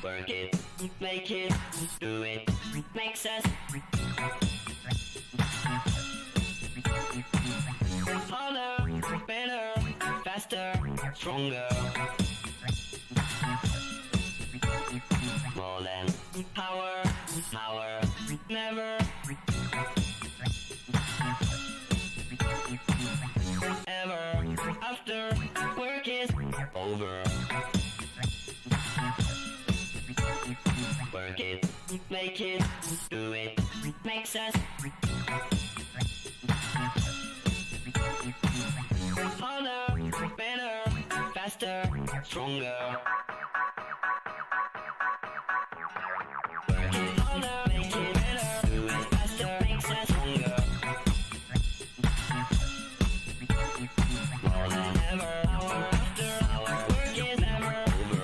Work it, make it, do it, makes us harder, better, faster, stronger. More than power, power, never. Ever after work is over. Work it, make it, do it, makes us harder, better, faster, stronger. Work it harder, make it better, do it faster, makes us stronger. More than ever, hour after hour, work is never over.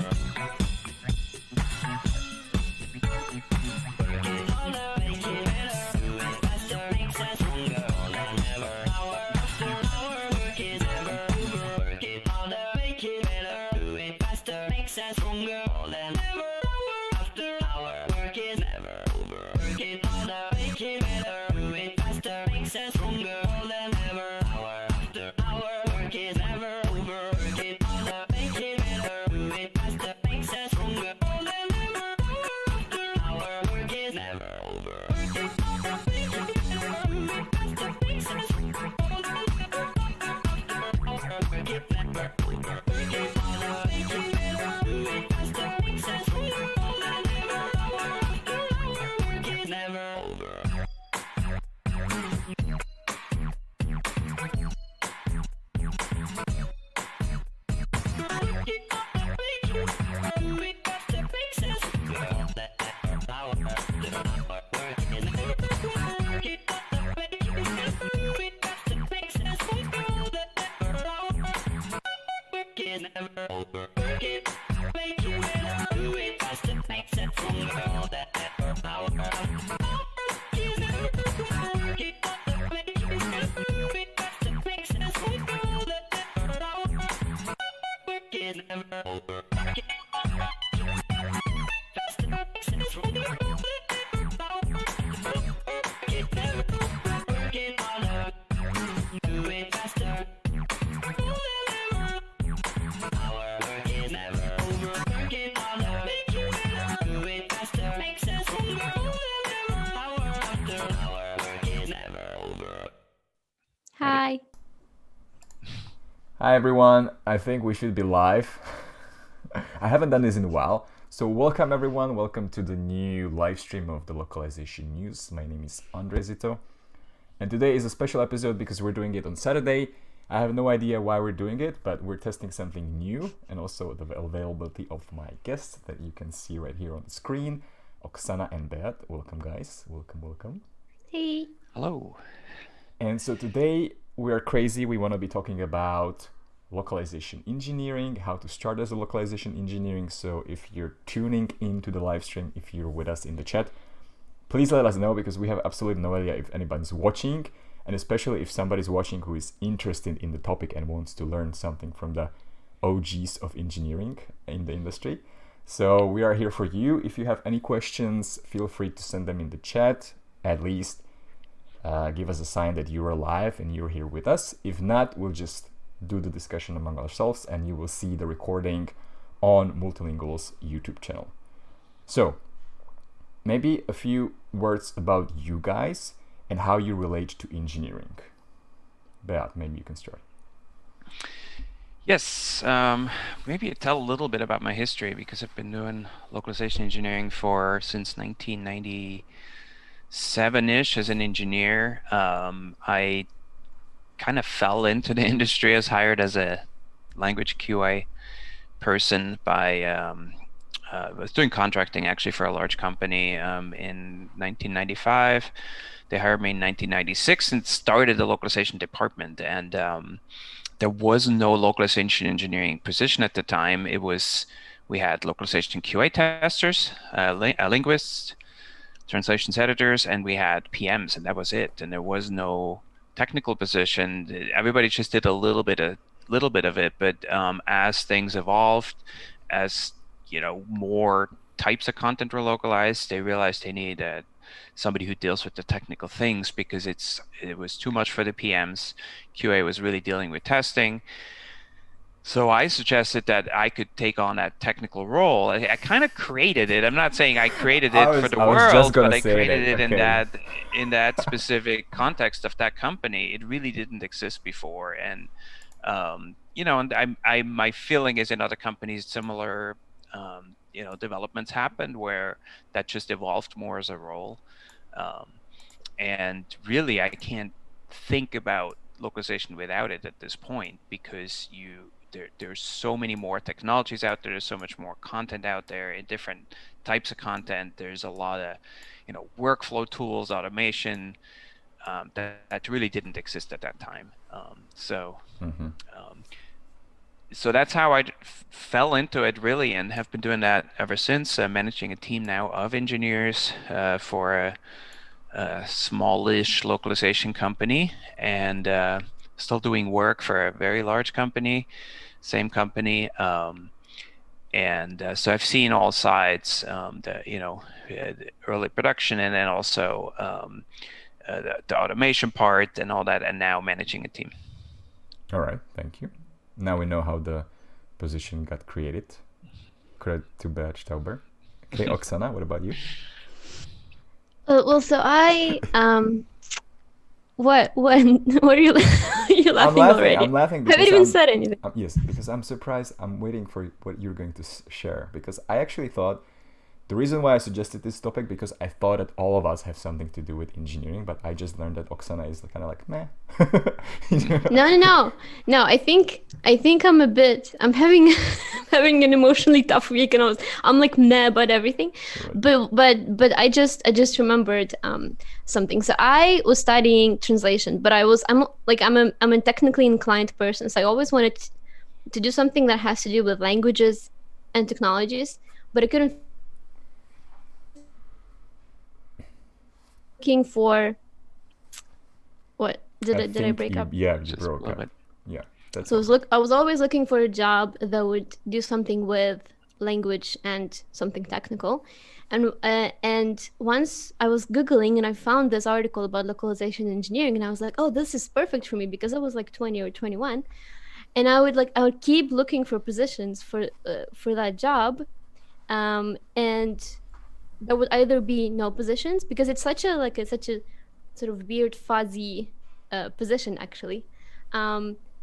Work it harder, make it better, do it faster, makes us stronger. More than ever, hour after hour, work is never over. Work it harder, make it better, do it faster, makes us stronger. More than ever, hour after hour, work is never over. Work it harder, make it better, do it faster, makes us stronger. More than ever, hour after hour, work is never over. Work it harder, make it better, do it faster, makes us stronger. More than ever, hour after hour, work is never over. Work it harder, make it better, do it faster, makes us stronger. More than ever, hour, work is never over. Work it harder, make it better, do it faster, makes us stronger. More than ever, hour after hour, work is never over. Never over. Work it, make it better, do it faster, makes it stronger. All that effort, power. Work it never over. Work it, make it better, do it faster, makes it stronger. All that effort, power. Work is never over. Work it faster, makes it stronger. All that effort, power. Work it never over. Work it harder, do it faster. Hi. Hi everyone, I think we should be live. I haven't done this in a while. So welcome everyone, welcome to the new live stream of the Localization News. My name is Andre Zito. And today is a special episode because we're doing it on Saturday. I have no idea why we're doing it, but we're testing something new and also the availability of my guests that you can see right here on the screen. Oksana and Beat, welcome guys, welcome. Hey. Hello. And so today we are crazy. We want to be talking about localization engineering, how to start as a localization engineering. So if you're tuning into the live stream, if you're with us in the chat, please let us know because we have absolutely no idea if anybody's watching, and especially if somebody's watching who is interested in the topic and wants to learn something from the OGs of engineering in the industry. So we are here for you. If you have any questions, feel free to send them in the chat. At least give us a sign that you are live and you're here with us. If not, we'll just do the discussion among ourselves and you will see the recording on Multilingual's YouTube channel. So maybe a few words about you guys and how you relate to engineering. Beat, maybe you can start. Yes, maybe tell a little bit about my history because I've been doing localization engineering for since 1997-ish as an engineer. I kind of fell into the industry. I was hired as a language QA person by I was doing contracting actually for a large company in 1995. They hired me in 1996 and started the localization department. And there was no localization engineering position at the time. We had localization QA testers, linguists, translations editors, and we had PMs, and that was it. And there was no technical position. Everybody just did a little bit of it. But as things evolved, as more types of content were localized, they realized they needed somebody who deals with the technical things because it was too much for the PMs. QA was really dealing with testing. So I suggested that I could take on that technical role. I kind of created it. I'm not saying I created I it for was the I was just world, gonna but I say created that. it in Okay. that specific context of that company. It really didn't exist before, and and my feeling is in other companies similar developments happened where that just evolved more as a role. Um, and really, I can't think about localization without it at this point because there's so many more technologies out there. There's so much more content out there in different types of content. There's a lot of, workflow tools, automation that really didn't exist at that time. Hmm. Um, so that's how I fell into it really, and have been doing that ever since. Managing a team now of engineers for a smallish localization company, and still doing work for a very large company, same company. And so I've seen all sides, the early production, and then also the automation part and all that, and now managing a team. All right. Thank you. Now we know how the position got created. Credit to Tauber. Okay, Oksana, what about you? Well, so what what are you you're I'm laughing laughing. already? I'm laughing I haven't because even said anything. yes, because I'm surprised. I'm waiting for what you're going to share because I actually thought the reason why I suggested this topic because I thought that all of us have something to do with engineering, but I just learned that Oksana is kind of like meh. No, no, no, no. I think I'm having having an emotionally tough week, and I'm like meh about everything, Right. but I just remembered something. So I was studying translation, but I'm a technically inclined person, so I always wanted to do something that has to do with languages and technologies, but I couldn't looking for what I did I think break you up? yeah you Just a broke little up. bit. Yeah, that's So all. I was always looking for a job that would do something with language and something technical. And once I was Googling and I found this article about localization engineering, and I was like, oh, this is perfect for me because I was like 20 or 21. And I would keep looking for positions for that job. And there would either be no positions because it's such a sort of weird fuzzy position actually.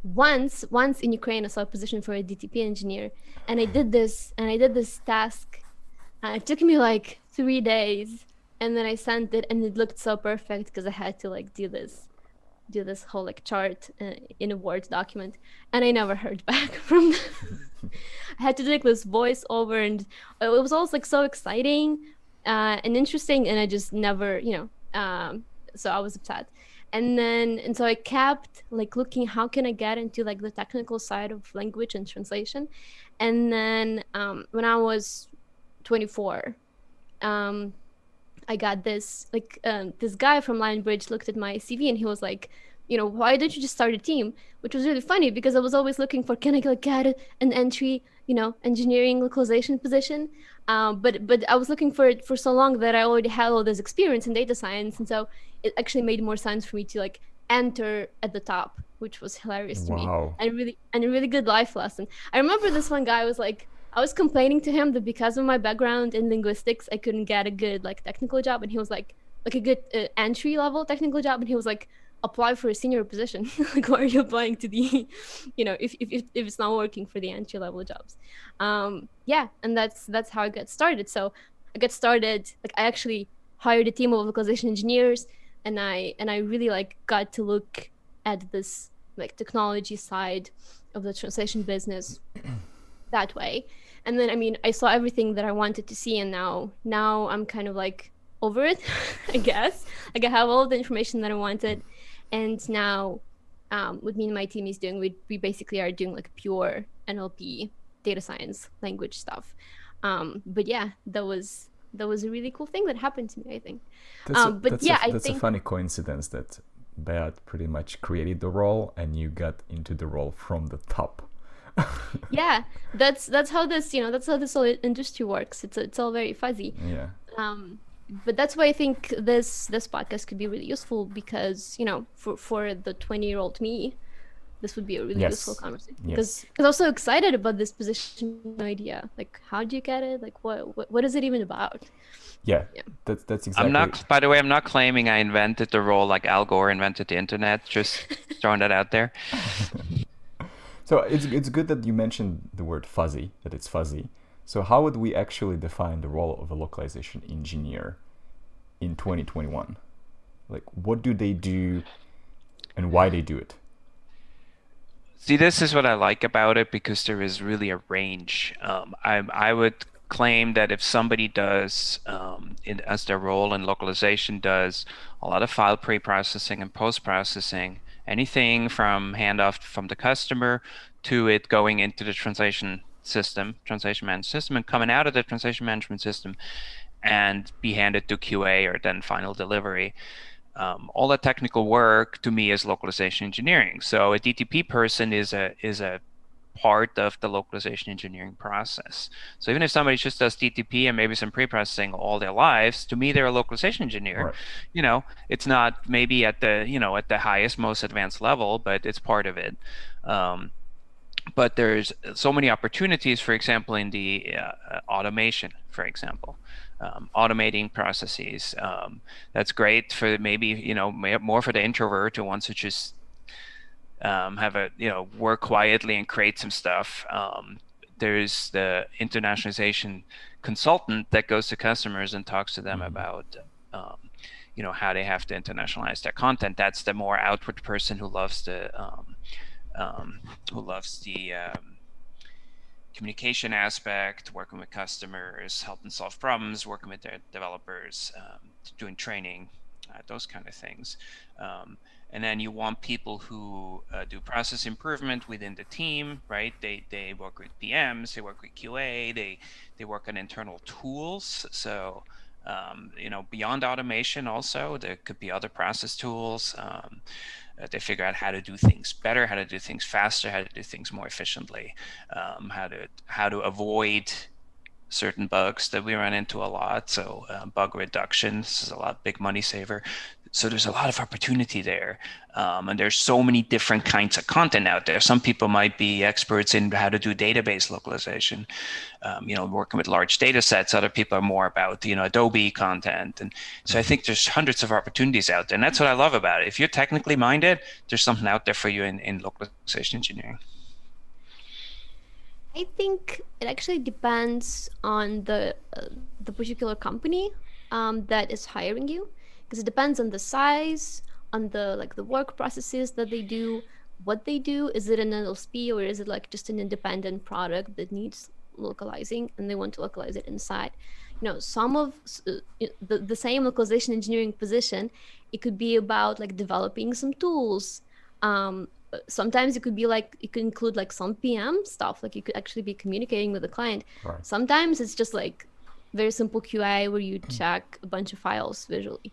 Once in Ukraine I saw a position for a DTP engineer, and I did this task. It took me like 3 days, and then I sent it, and it looked so perfect because I had to like do this whole like chart in a Word document, and I never heard back from them. I had to do like this voiceover, and it was always like so exciting and interesting, and I just never, so I was upset. And so I kept like looking how can I get into like the technical side of language and translation. And then when I was 24, um, I got this guy from Lionbridge looked at my CV, and he was like, why don't you just start a team? Which was really funny because I was always looking for can I like get an entry, engineering localization position. But I was looking for it for so long that I already had all this experience in data science, and so it actually made more sense for me to like enter at the top, which was hilarious to me Wow. and a really good life lesson. I remember this one guy was like, I was complaining to him that because of my background in linguistics, I couldn't get a good like technical job, and he was like a good entry level technical job, and he was like, apply for a senior position. Like, why are you applying to the, if it's not working for the entry level jobs? Yeah, and that's how I got started. So I got started, like, I actually hired a team of localization engineers, and I really like got to look at this like technology side of the translation business that way. And then, I mean, I saw everything that I wanted to see, and now I'm kind of like over it, I guess. Like, I have all of the information that I wanted, and now, what me and my team is doing, we basically are doing like pure NLP data science language stuff. But yeah, that was a really cool thing that happened to me, I think. But yeah, I that's a think funny coincidence that Beat pretty much created the role and you got into the role from the top. yeah, that's how this whole industry works. It's all very fuzzy. Yeah. But that's why I think this podcast could be really useful, because for the 20-year-old me, this would be a really useful Yes. conversation, Yes. because I was so excited about this position idea. Like, how do you get it? Like, what is it even about? Yeah. Yeah. That's I'm exactly. not, by the way, I'm not claiming I invented the role like Al Gore invented the internet. Just throwing that out there. So it's good that you mentioned the word fuzzy, that it's fuzzy. So how would we actually define the role of a localization engineer in 2021? Like, what do they do and why they do it? See, this is what I like about it, because there is really a range. I would claim that if somebody does, as their role in localization, does a lot of file pre-processing and post-processing, anything from handoff from the customer to it going into the translation management system, and coming out of the translation management system and be handed to QA or then final delivery. All that technical work to me is localization engineering. So a DTP person is a part of the localization engineering process. So even if somebody just does DTP and maybe some pre-processing all their lives, to me they're a localization engineer. Right. It's not maybe at the highest, most advanced level, but it's part of it. But there's so many opportunities, for example, in the automation, for example. Automating processes. That's great for maybe, more for the introvert who wants to just work quietly and create some stuff. There's the internationalization consultant that goes to customers and talks to them about how they have to internationalize their content. That's the more outward person who loves the communication aspect, working with customers, helping solve problems, working with their developers, doing training, those kind of things. And then you want people who do process improvement within the team, right? They work with PMs, they work with QA, they work on internal tools. So beyond automation, also there could be other process tools. They figure out how to do things better, how to do things faster, how to do things more efficiently, how to avoid certain bugs that we run into a lot. So bug reduction, this is a big money saver. So there's a lot of opportunity there. And there's so many different kinds of content out there. Some people might be experts in how to do database localization, working with large data sets. Other people are more about, Adobe content. And so I think there's hundreds of opportunities out there. And that's what I love about it. If you're technically minded, there's something out there for you in localization engineering. I think it actually depends on the particular company that is hiring you, because it depends on the size, on the work processes that they do, what they do. Is it an LSP, or is it like just an independent product that needs localizing and they want to localize it inside? Some of the same localization engineering position, it could be about like developing some tools. Sometimes it could be like, it could include like some PM stuff, like you could actually be communicating with the client. Right. Sometimes it's just like very simple QA where you check a bunch of files visually.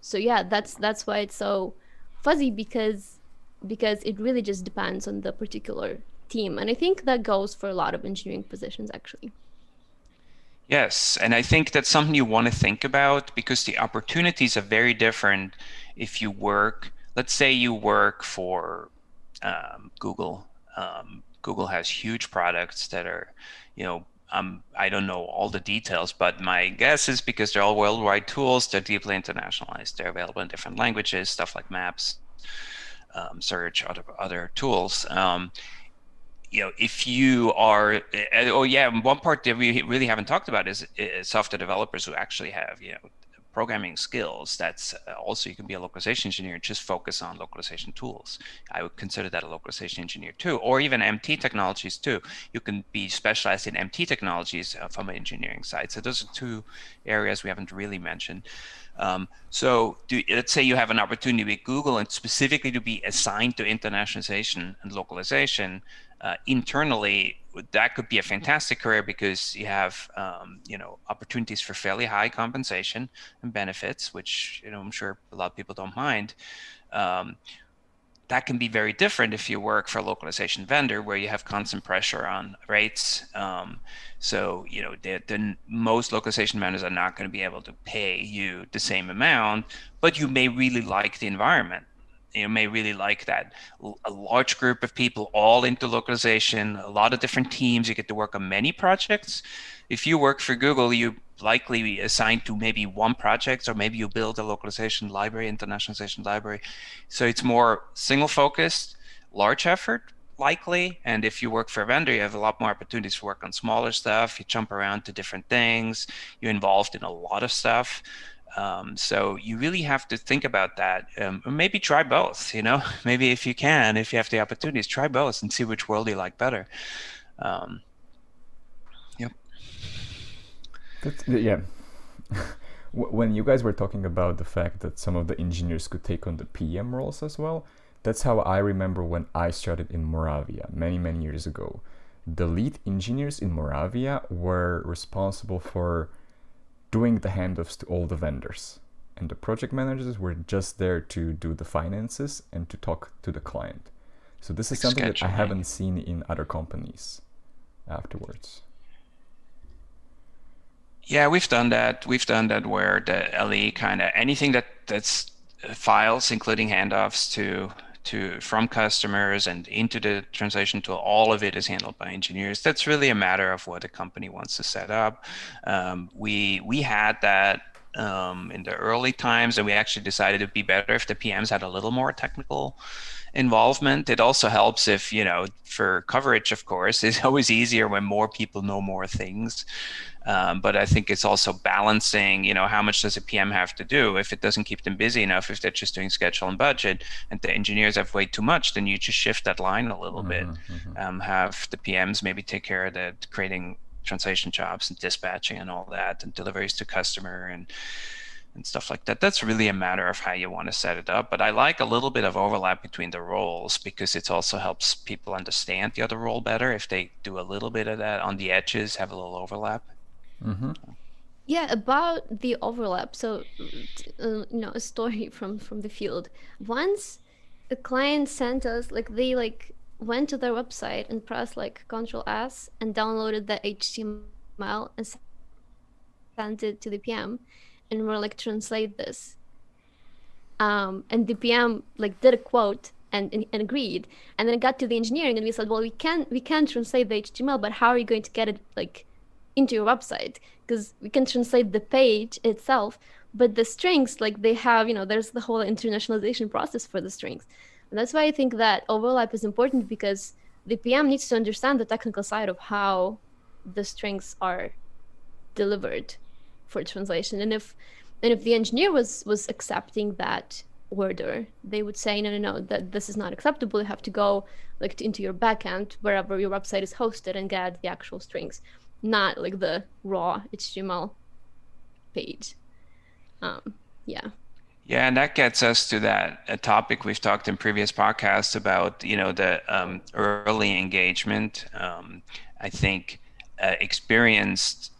So yeah, that's why it's so fuzzy, because it really just depends on the particular team, and I think that goes for a lot of engineering positions actually. Yes, and I think that's something you want to think about, because the opportunities are very different if you work, let's say you work for Google. Google has huge products that are, I don't know all the details, but my guess is because they're all worldwide tools, they're deeply internationalized. They're available in different languages, stuff like maps, search, other tools. If you are, one part that we really haven't talked about is software developers who actually have, programming skills. That's also, you can be a localization engineer and just focus on localization tools. I would consider that a localization engineer too, or even MT technologies too. You can be specialized in MT technologies from an engineering side. So those are two areas we haven't really mentioned. Let's say you have an opportunity with Google and specifically to be assigned to internationalization and localization internally. That could be a fantastic career because you have opportunities for fairly high compensation and benefits, which I'm sure a lot of people don't mind. That can be very different if you work for a localization vendor where you have constant pressure on rates. Most localization vendors are not going to be able to pay you the same amount, but you may really like the environment. You may really like that a large group of people all into localization, a lot of different teams. You get to work on many projects. If you work for Google, you likely be assigned to maybe one project, or maybe you build a localization library, internationalization library. So it's more single focused, large effort likely. And if you work for a vendor, you have a lot more opportunities to work on smaller stuff. You jump around to different things. You're involved in a lot of stuff. So you really have to think about that, or maybe try both. Maybe if you have the opportunities, try both and see which world you like better. Yep. Yeah. When you guys were talking about the fact that some of the engineers could take on the PM roles as well, that's how I remember when I started in Moravia many, many years ago. The lead engineers in Moravia were responsible for doing the handoffs to all the vendors. And the project managers were just there to do the finances and to talk to the client. So this is something that I haven't seen in other companies afterwards. Yeah, we've done that. We've done that where the LE kind of anything that's files, including handoffs from customers and into the translation tool, all of it is handled by engineers. That's really a matter of what a company wants to set up. We had that in the early times, and we actually decided it'd be better if the PMs had a little more technical involvement. It also helps if, for coverage, of course, it's always easier when more people know more things. But I think it's also balancing, how much does a PM have to do? If it doesn't keep them busy enough, if they're just doing schedule and budget and the engineers have way too much, then you just shift that line a little bit. Have the PMs maybe take care of the creating translation jobs and dispatching and all that, and deliveries to customer and stuff like that. That's really a matter of how you want to set it up. But I like a little bit of overlap between the roles because it also helps people understand the other role better if they do a little bit of that on the edges, have a little overlap. Yeah, about the overlap. So, a story from the field. Once a client sent us, they went to their website and pressed Control S and downloaded the HTML and sent it to the PM, and we're translate this. And the PM did a quote and agreed, and then it got to the engineering, and we said, well, we can translate the HTML, but how are you going to get it into your website? Because we can translate the page itself, but the strings, they have, there's the whole internationalization process for the strings. And that's why I think that overlap is important, because the PM needs to understand the technical side of how the strings are delivered for translation. And if the engineer was accepting that order, they would say, no, that this is not acceptable. You have to go into your backend, wherever your website is hosted, and get the actual strings, not the raw HTML page. Yeah, and that gets us to that topic we've talked in previous podcasts about, the early engagement. I think an experienced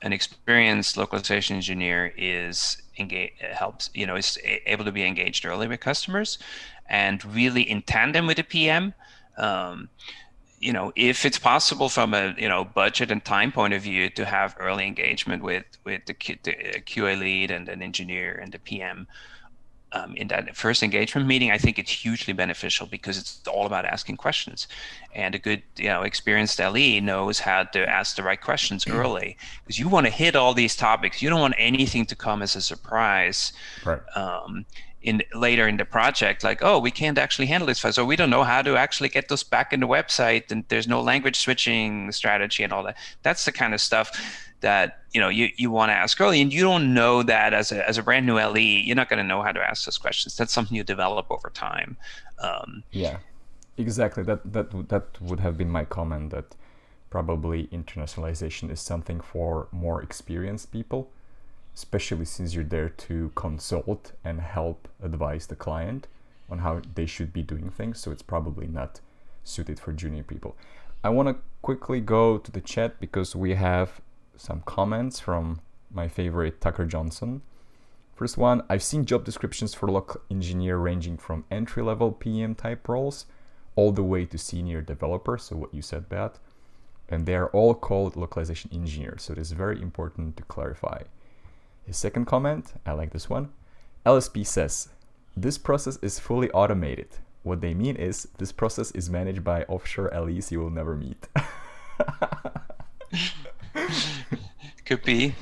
localization engineer is able to be engaged early with customers and really in tandem with the PM. If it's possible from a budget and time point of view to have early engagement with the QA lead and an engineer and the PM, in that first engagement meeting, I think it's hugely beneficial because it's all about asking questions. And a good, experienced LE knows how to ask the right questions early, because you want to hit all these topics. You don't want anything to come as a surprise. Right. Later in the project, like, oh, we can't actually handle this, so we don't know how to actually get those back in the website, and there's no language switching strategy and all that. That's the kind of stuff that you want to ask early, and you don't know that as a brand new LE, you're not going to know how to ask those questions. That's something you develop over time. Yeah, exactly. That would have been my comment, that probably internationalization is something for more experienced people, especially since you're there to consult and help advise the client on how they should be doing things. So it's probably not suited for junior people. I want to quickly go to the chat because we have some comments from my favorite Tucker Johnson. First one, I've seen job descriptions for local engineer ranging from entry-level PM type roles all the way to senior developer, so what you said, Beat, and they are all called localization engineers, so it is very important to clarify. His second comment, I like this one. LSP says, this process is fully automated. What they mean is this process is managed by offshore LEs you will never meet. Could be.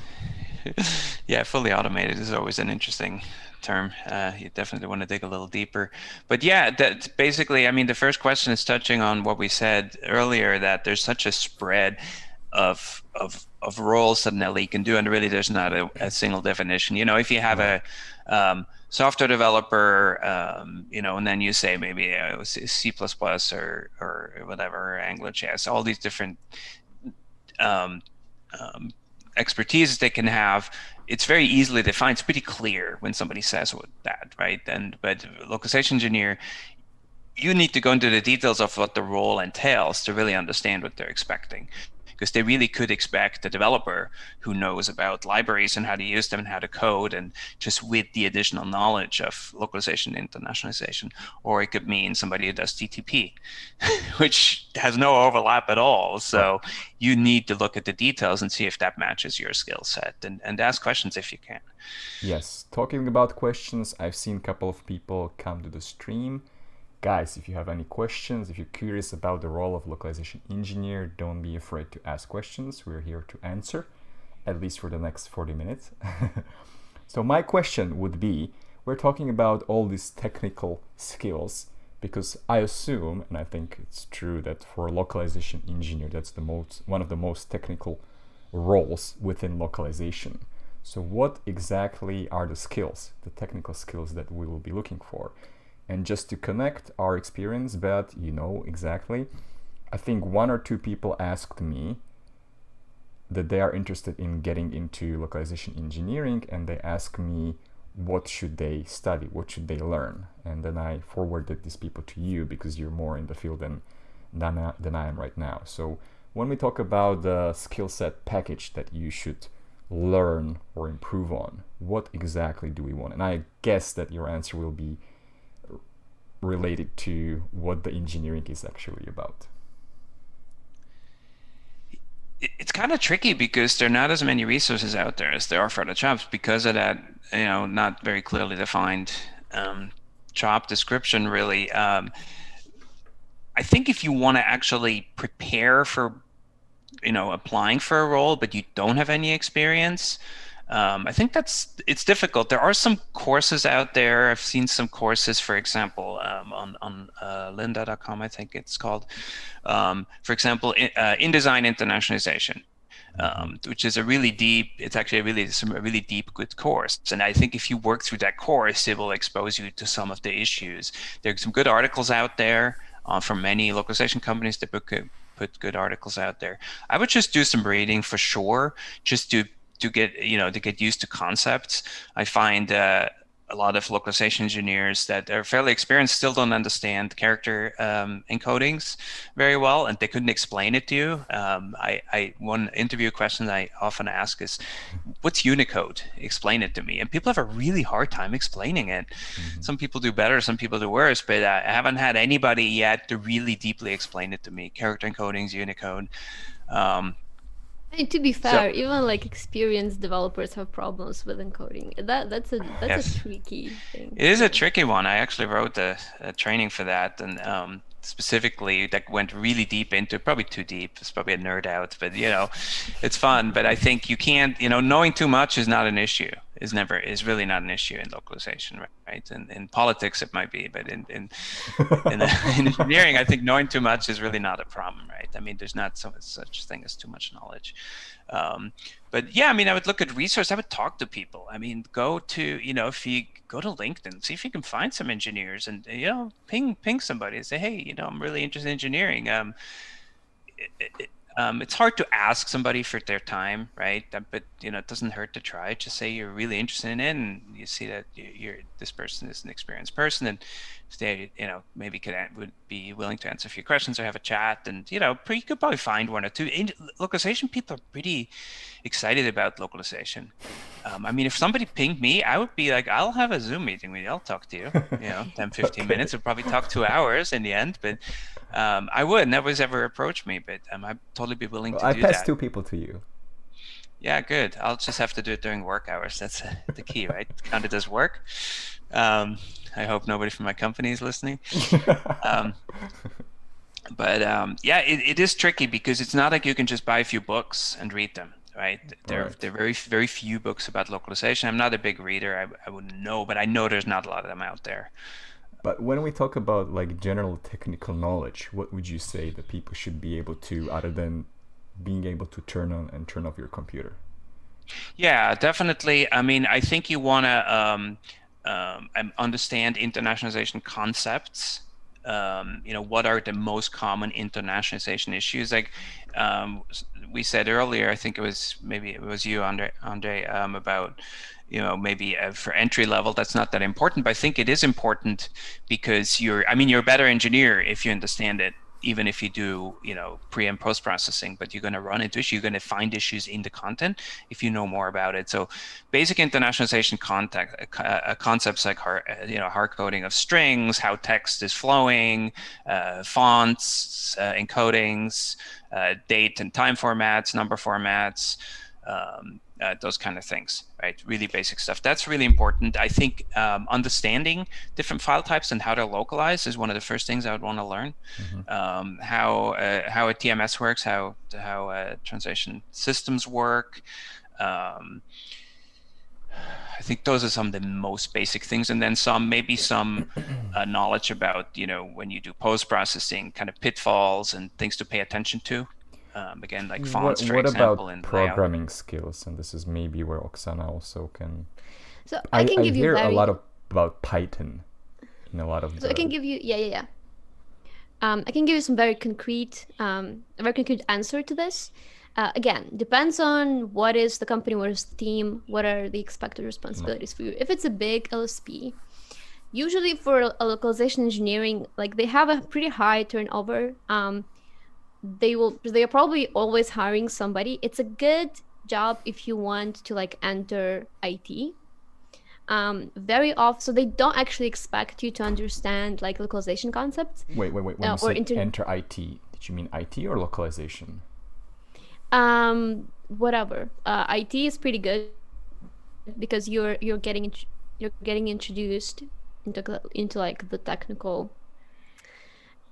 Yeah, fully automated is always an interesting term. You definitely want to dig a little deeper. But yeah, that basically, I mean, the first question is touching on what we said earlier, that there's such a spread of roles that an LE can do, and really there's not a single definition. If you have a software developer, and then you say maybe C++ or whatever, AngularJS, all these different expertise they can have, it's very easily defined. It's pretty clear when somebody says that, right? But localization engineer, you need to go into the details of what the role entails to really understand what they're expecting, because they really could expect a developer who knows about libraries and how to use them and how to code, and just with the additional knowledge of localization and internationalization. Or it could mean somebody who does TTP, which has no overlap at all. So you need to look at the details and see if that matches your skill set, and ask questions if you can. Yes, talking about questions, I've seen a couple of people come to the stream. Guys, if you have any questions, if you're curious about the role of localization engineer, don't be afraid to ask questions. We're here to answer, at least for the next 40 minutes. So my question would be, we're talking about all these technical skills, because I assume, and I think it's true, that for a localization engineer, that's one of the most technical roles within localization. So what exactly are the skills, the technical skills that we will be looking for? And just to connect our experience, but exactly, I think one or two people asked me that they are interested in getting into localization engineering, and they asked me what should they study, what should they learn, and then I forwarded these people to you because you're more in the field than I am right now. So when we talk about the skill set package that you should learn or improve on, what exactly do we want? And I guess that your answer will be related to what the engineering is actually about. It's kind of tricky because there are not as many resources out there as there are for the jobs, because of that, not very clearly defined job description, really. I think if you want to actually prepare for, applying for a role, but you don't have any experience, I think it's difficult. There are some courses out there. I've seen some courses, for example, on lynda.com, I think it's called. For example, InDesign Internationalization, which is a really deep, it's actually a really deep, good course. And I think if you work through that course, it will expose you to some of the issues. There's some good articles out there from many localization companies that put good articles out there. I would just do some reading for sure, just to get used to concepts. I find a lot of localization engineers that are fairly experienced still don't understand character encodings very well, and they couldn't explain it to you. One interview question I often ask is, what's Unicode? Explain it to me. And people have a really hard time explaining it. Mm-hmm. Some people do better, some people do worse, but I haven't had anybody yet to really deeply explain it to me. Character encodings, Unicode. And to be So fair, even like experienced developers have problems with encoding. That's a yes. tricky thing. It is a Yeah. tricky one. I actually wrote a training for that, and specifically that went really deep into probably too deep. It's probably a nerd out, but it's fun. But I think you can't, knowing too much is not an issue. Is really not an issue in localization, right? And in politics it might be, but in in engineering, I think knowing too much is really not a problem, right? I mean, there's not such thing as too much knowledge. Um, but yeah, I mean, I would look at resource. I would talk to people. I mean, go to, if you go to LinkedIn, see if you can find some engineers, and ping somebody and say, hey, I'm really interested in engineering. It's hard to ask somebody for their time, right? But it doesn't hurt to try. Just say you're really interested in it, and you see that this person is an experienced person, and they maybe would be willing to answer a few questions or have a chat, and you could probably find one or two. Localization people are pretty excited about localization. I mean, if somebody pinged me, I would be like, I'll have a Zoom meeting with you. I'll talk to you, 10, 15 Okay. minutes. We'll probably talk 2 hours in the end, but I would. Nobody's ever approached me, but I'd totally be willing Well, to I do passed that. 2 people to you. Yeah, good. I'll just have to do it during work hours. That's the key, right? Counted as work. I hope nobody from my company is listening. Um, but yeah, it is tricky because it's not like you can just buy a few books and read them, right? There Right. are very, very few books about localization. I'm not a big reader. I wouldn't know, but I know there's not a lot of them out there. But when we talk about like general technical knowledge, what would you say that people should be able to, other than being able to turn on and turn off your computer? Yeah, definitely. I mean, I think you want to understand internationalization concepts. What are the most common internationalization issues? Like we said earlier, I think maybe it was you, Andre, about maybe for entry level, that's not that important. But I think it is important because you're a better engineer if you understand it, even if you do, pre and post processing, but you're going to run into issues. You're going to find issues in the content if you know more about it. So basic internationalization concepts like hard coding of strings, how text is flowing, fonts, encodings, date and time formats, number formats, those kind of things, right? Really basic stuff. That's really important. I think understanding different file types and how they're localized is one of the first things I would want to learn. How a TMS works, how translation systems work. I think those are some of the most basic things, and then maybe some knowledge about when you do post processing, kind of pitfalls and things to pay attention to. Again, like fonts, for What example, about and layout. programming skills? And this is maybe where Oksana also can. So I can I give you hear a lot very. about Python in a lot of So I can the. give you, yeah. I can give you some a very concrete answer to this. Again, depends on what is the company, what is the team, what are the expected responsibilities for you. If it's a big LSP, usually for a localization engineering, like they have a pretty high turnover. They are probably always hiring somebody. It's a good job if you want to like enter IT. Very often, so they don't actually expect you to understand like localization concepts. Wait. When you or say enter IT, did you mean IT or localization? Whatever. IT is pretty good because you're getting introduced into like the technical,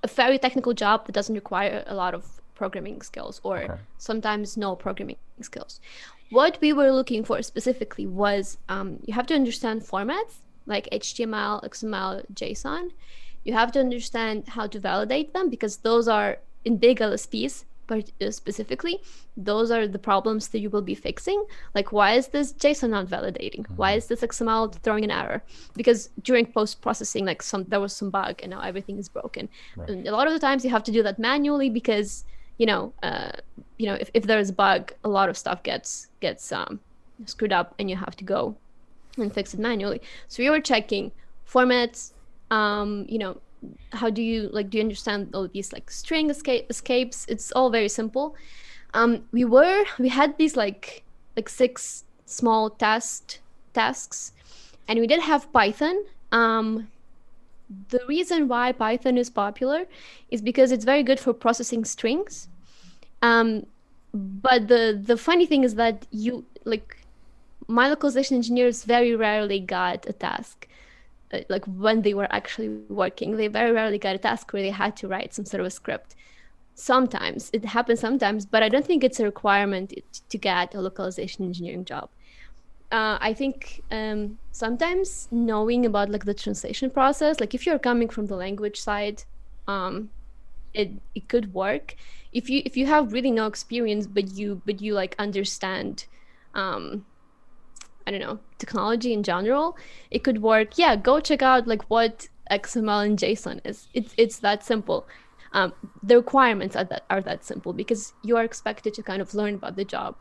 a very technical job that doesn't require a lot of programming skills, or Okay. sometimes no programming skills. What we were looking for specifically was you have to understand formats like HTML, XML, JSON. You have to understand how to validate them, because those are in big LSPs, but specifically, those are the problems that you will be fixing. Like, why is this JSON not validating? Why is this XML throwing an error? Because during post-processing, like there was some bug and now everything is broken. Right. And a lot of the times you have to do that manually because if there's a bug, a lot of stuff gets screwed up and you have to go and fix it manually. So we were checking formats, how do you understand all these like string escapes? It's all very simple. We had these like 6 small tasks, and we did have Python. The reason why Python is popular is because it's very good for processing strings. But the funny thing is that you like my localization engineers very rarely got a task like when they were actually working. They very rarely got a task where they had to write some sort of a script. Sometimes it happens sometimes, but I don't think it's a requirement to get a localization engineering job. I think sometimes knowing about like the translation process, like if you're coming from the language side, um, it could work. If you have really no experience, but you like understand, um, I don't know, technology in general, it could work. Yeah, go check out like what XML and JSON is. It's that simple. Um, the requirements are that simple because you are expected to kind of learn about the job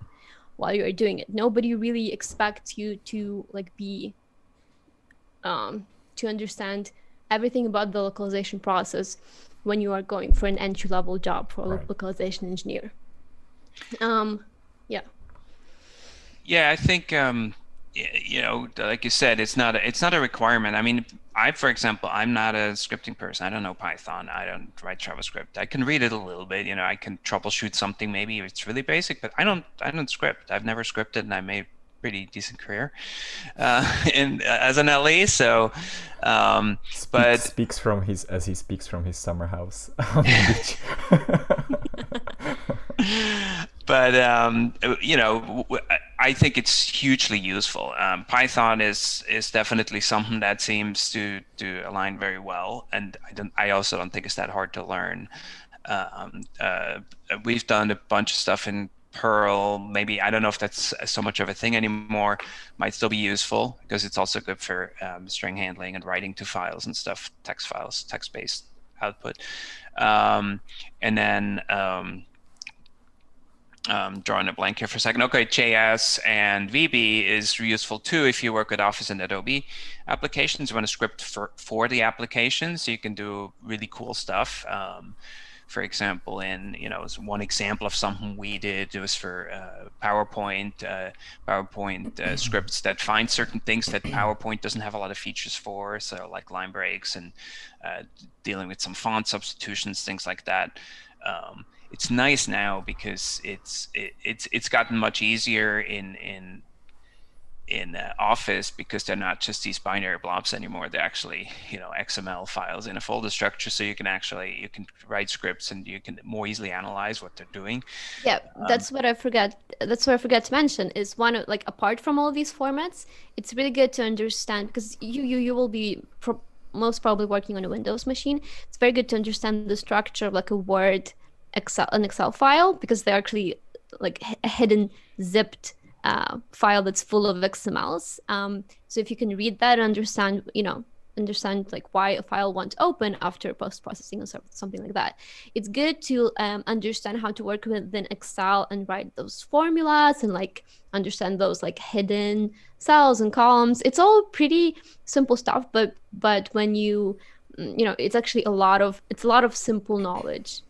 while you're doing it. Nobody really expects you to like be to understand everything about the localization process when you are going for an entry level job for a Right. localization engineer. Um, yeah. Yeah, I think you know, like you said, it's not a requirement. I mean, for example, I'm not a scripting person. I don't know Python. I don't write JavaScript. I can read it a little bit. You know, I can troubleshoot something. Maybe it's really basic, but I don't script. I've never scripted, and I made a pretty decent career in as an LE. So, but Speaks from his as he speaks from his summer house on the beach. but you know, I think it's hugely useful. Python is definitely something that seems to align very well, and I also don't think it's that hard to learn. Um, uh, we've done a bunch of stuff in Perl. Maybe I don't know if that's so much of a thing anymore. Might still be useful because it's also good for string handling and writing to files and stuff, text files, text-based output. Um, and then drawing a blank here for a second. Okay, JS and VB is useful too if you work with Office and Adobe applications. You want to script for the application, so you can do really cool stuff. For example, you know, one example of something we did, it was for PowerPoint scripts that find certain things that PowerPoint doesn't have a lot of features for, so like line breaks and dealing with some font substitutions, things like that. It's nice now because it's gotten much easier in Office because they're not just these binary blobs anymore. They're actually, you know, XML files in a folder structure, so you can write scripts and you can more easily analyze what they're doing. Yeah, that's what I forgot. That's what I forgot to mention is one of like apart from all these formats, it's really good to understand because you will be most probably working on a Windows machine. It's very good to understand the structure of like a Word, an Excel file because they're actually like a hidden zipped file that's full of XMLs. So if you can read that and understand, you know, understand like why a file won't open after post-processing or something like that. It's good to understand how to work within Excel and write those formulas and like understand those like hidden cells and columns. It's all pretty simple stuff, but when you know, it's actually a lot of simple knowledge.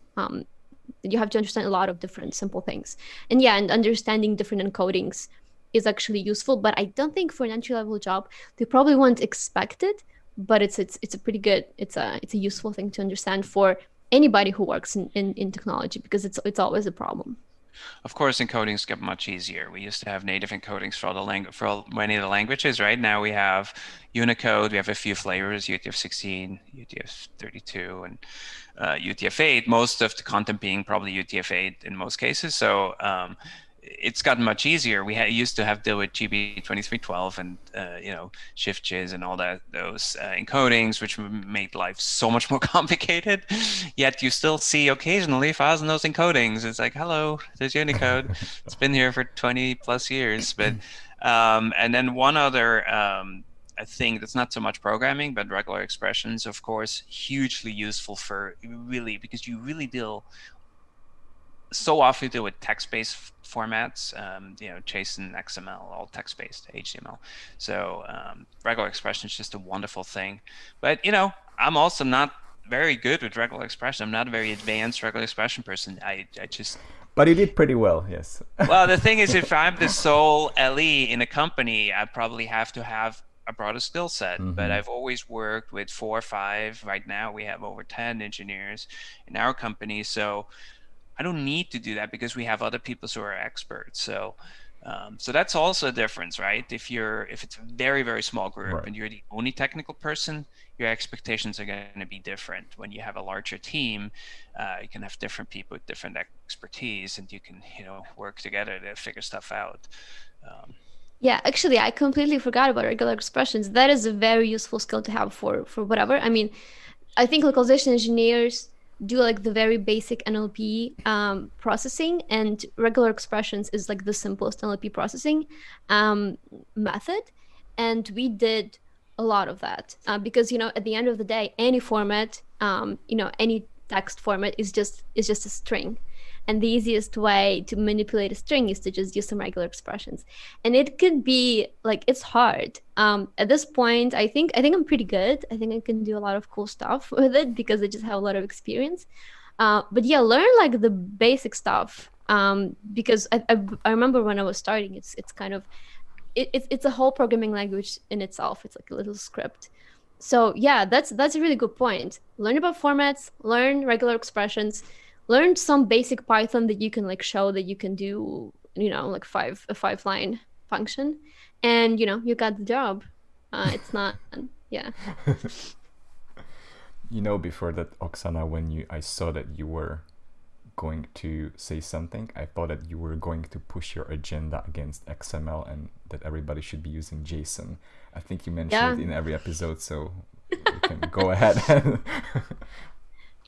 You have to understand a lot of different simple things, and yeah, and understanding different encodings is actually useful. But I don't think for an entry level job they probably won't expect it, but it's a pretty good, it's a useful thing to understand for anybody who works in technology because it's always a problem. Of course, encodings get much easier. We used to have native encodings for many of the languages, right? Now we have Unicode. We have a few flavors: UTF-16, UTF-32, and UTF-8. Most of the content being probably UTF-8 in most cases. So it's gotten much easier. We used to have to deal with GB2312 and you know, shift.js and all those encodings, which made life so much more complicated. Yet you still see occasionally files in those encodings. It's like, hello, there's Unicode. It's been here for 20 plus years. But and then one other a thing that's not so much programming, but regular expressions, of course, hugely useful for really, because you really deal so often deal with text-based formats, you know, JSON, XML, all text-based, HTML. So regular expression is just a wonderful thing. But, you know, I'm also not very good with regular expression. I'm not a very advanced regular expression person. I just... But you did pretty well, yes. Well, the thing is, if I'm the sole LE in a company, I probably have to have a broader skill set. But I've always worked with 4 or 5. Right now, we have over 10 engineers in our company. So I don't need to do that because we have other people who are experts. So that's also a difference, right? If it's a very, very small group Right. and you're the only technical person, your expectations are going to be different. When you have a larger team, you can have different people with different expertise, and you can, work together to figure stuff out. Um, Yeah, actually, I completely forgot about regular expressions. That is a very useful skill to have for whatever. I mean, I think localization engineers do like the very basic NLP processing, and regular expressions is like the simplest NLP processing um, method. And we did a lot of that because at the end of the day, any format, any text format is just a string, and the easiest way to manipulate a string is to just use some regular expressions. And it could be like it's hard at this point. I think I'm pretty good. I think I can do a lot of cool stuff with it because I just have a lot of experience. But yeah, learn like the basic stuff because I remember when I was starting, it's kind of it's a whole programming language in itself. It's like a little script. So yeah, that's a really good point. Learn about formats, learn regular expressions, learn some basic Python that you can like show that you can do, like a 5 line function, and you got the job. It's not, yeah. Before that, Oksana, when I saw that you were going to say something, I thought that you were going to push your agenda against XML and that everybody should be using JSON. I think you mentioned Yeah, it in every episode, so you can go ahead.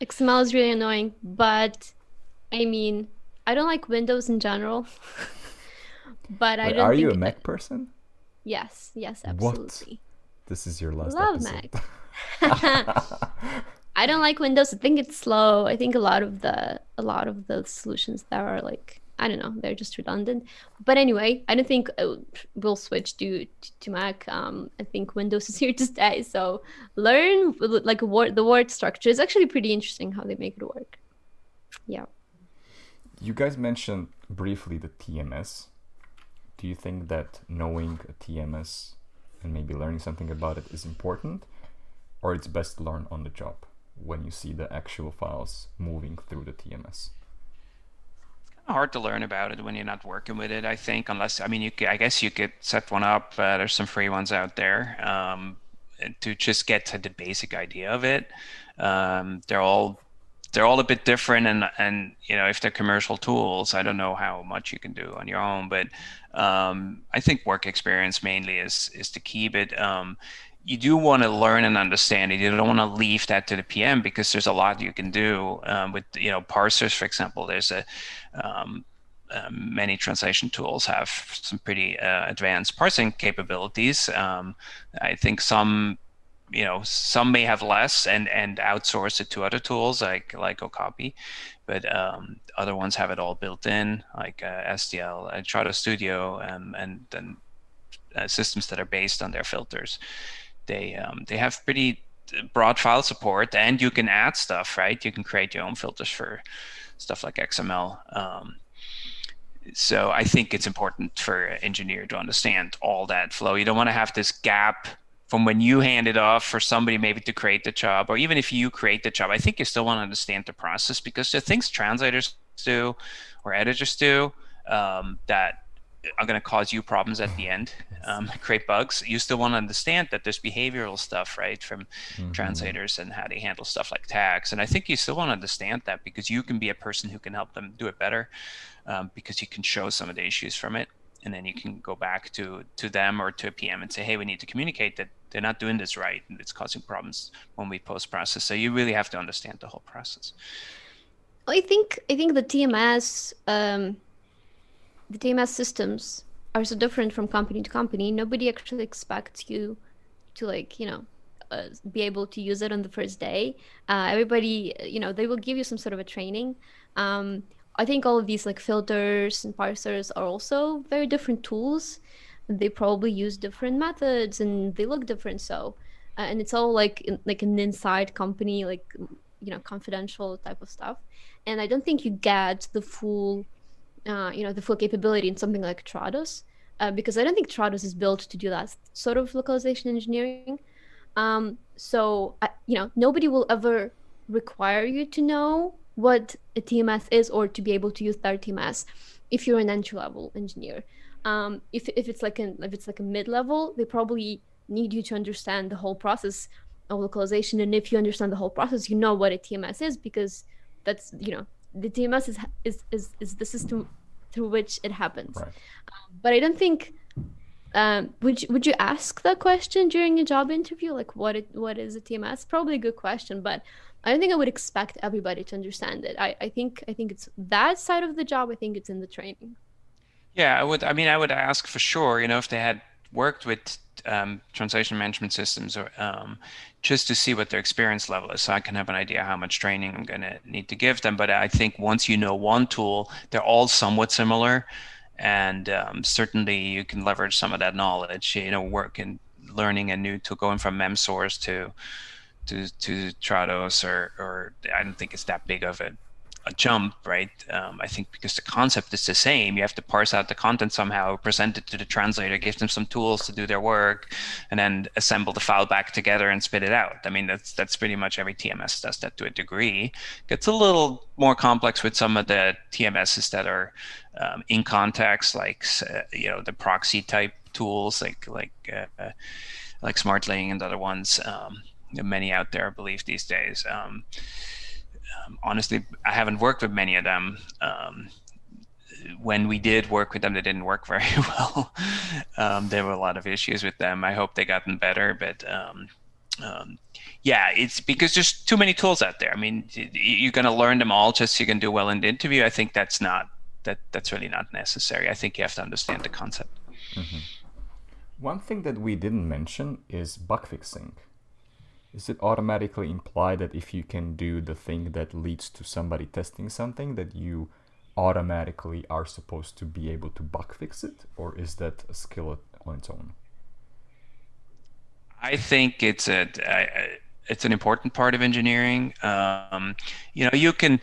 XML is really annoying, but I mean, I don't like Windows in general, but I Wait, are don't you a think Mac person? yes, What? absolutely. This is your last Love episode. Mac. I don't like Windows. I think it's slow. I think a lot of the solutions there are like, I don't know, they're just redundant. But anyway, I don't think we'll switch to Mac. I think Windows is here to stay. So learn like the word structure. It's actually pretty interesting how they make it work. Yeah. You guys mentioned briefly the TMS. Do you think that knowing a TMS and maybe learning something about it is important, or it's best to learn on the job when you see the actual files moving through the TMS? Hard to learn about it when you're not working with it, I think, unless, I mean, I guess you could set one up. There's some free ones out there to just get to the basic idea of it. They're all a bit different, and if they're commercial tools, I don't know how much you can do on your own, but I think work experience mainly is the key. But you do want to learn and understand it. You don't want to leave that to the PM because there's a lot you can do with parsers, for example. There's many translation tools have some pretty advanced parsing capabilities. I think some may have less and outsource it to other tools like Ocopy, but other ones have it all built in, like STL, Trados Studio, and then systems that are based on their filters. They have pretty broad file support, and you can add stuff, right? You can create your own filters for stuff like XML. So I think it's important for an engineer to understand all that flow. You don't want to have this gap from when you hand it off for somebody maybe to create the job, or even if you create the job. I think you still want to understand the process, because there are things translators do or editors do that are going to cause you problems at the end, create bugs. You still want to understand that there's behavioral stuff, right, from translators and how they handle stuff like tags. And I think you still want to understand that, because you can be a person who can help them do it better, because you can show some of the issues from it. And then you can go back to them or to a PM and say, hey, we need to communicate that they're not doing this right, and it's causing problems when we post-process. So you really have to understand the whole process. I think the TMS systems are so different from company to company. Nobody actually expects you to be able to use it on the first day. Everybody, they will give you some sort of a training. I think all of these like filters and parsers are also very different tools. They probably use different methods and they look different. So, and it's all like an inside company, like confidential type of stuff. And I don't think you get the full capability in something like Trados, because I don't think Trados is built to do that sort of localization engineering. So nobody will ever require you to know what a TMS is, or to be able to use their TMS if you're an entry-level engineer. If it's like a mid-level, they probably need you to understand the whole process of localization. And if you understand the whole process, you know what a TMS is, because that's, the TMS is the system through which it happens. Right. But I don't think, would you ask that question during a job interview, like what is a TMS? Probably a good question, but I don't think I would expect everybody to understand it. I think it's that side of the job. I think it's in the training. Yeah, I would. I mean, I would ask for sure, if they had worked with translation management systems, or just to see what their experience level is, so I can have an idea how much training I'm going to need to give them. But I think once you know one tool, they're all somewhat similar, and certainly you can leverage some of that knowledge. Work in learning a new tool, going from MemSource to Trados, or I don't think it's that big of a jump, right? I think because the concept is the same, you have to parse out the content somehow, present it to the translator, give them some tools to do their work, and then assemble the file back together and spit it out. I mean, that's pretty much every TMS does that to a degree. It gets a little more complex with some of the TMSs that are in context, like the proxy type tools, like SmartLing and other ones. Many out there, I believe, these days. Honestly, I haven't worked with many of them. When we did work with them, they didn't work very well. There were a lot of issues with them. I hope they gotten better, but yeah, it's because there's too many tools out there. I mean, you're going to learn them all just so you can do well in the interview. I think that's really not necessary. I think you have to understand the concept. Mm-hmm. One thing that we didn't mention is bug fixing. Is it automatically implied that if you can do the thing that leads to somebody testing something, that you automatically are supposed to be able to bug fix it? Or is that a skill on its own? I think it's an important part of engineering. You can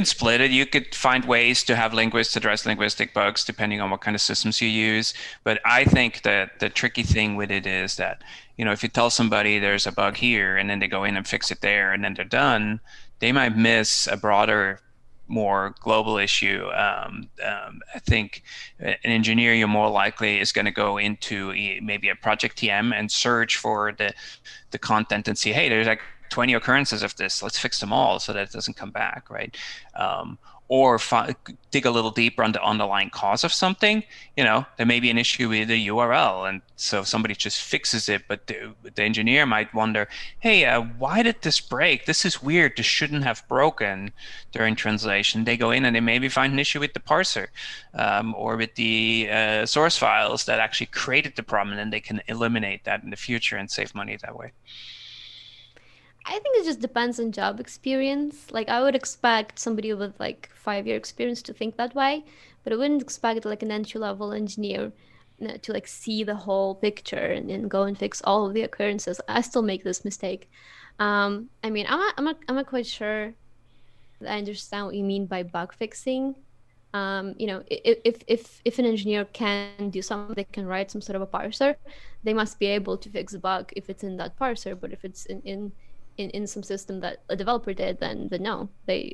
split it. You could find ways to have linguists address linguistic bugs depending on what kind of systems you use. But I think that the tricky thing with it is that, if you tell somebody there's a bug here and then they go in and fix it there and then they're done, they might miss a broader, more global issue. I think an engineer, you're more likely is going to go into maybe a project TM and search for the content and see, hey, there's like 20 occurrences of this. Let's fix them all so that it doesn't come back, right? Or dig a little deeper on the underlying cause of something. There may be an issue with the URL, and so somebody just fixes it, but the engineer might wonder, hey, why did this break? This is weird. This shouldn't have broken during translation. They go in and they maybe find an issue with the parser, or with the source files that actually created the problem, and they can eliminate that in the future and save money that way. I think it just depends on job experience. Like, I would expect somebody with like 5-year experience to think that way, but I wouldn't expect like an entry-level engineer to like see the whole picture and go and fix all of the occurrences. I still make this mistake. I mean, I'm not quite sure that I understand what you mean by bug fixing. If an engineer can do something, they can write some sort of a parser, they must be able to fix a bug if it's in that parser. But if it's in some system that a developer did, then no, they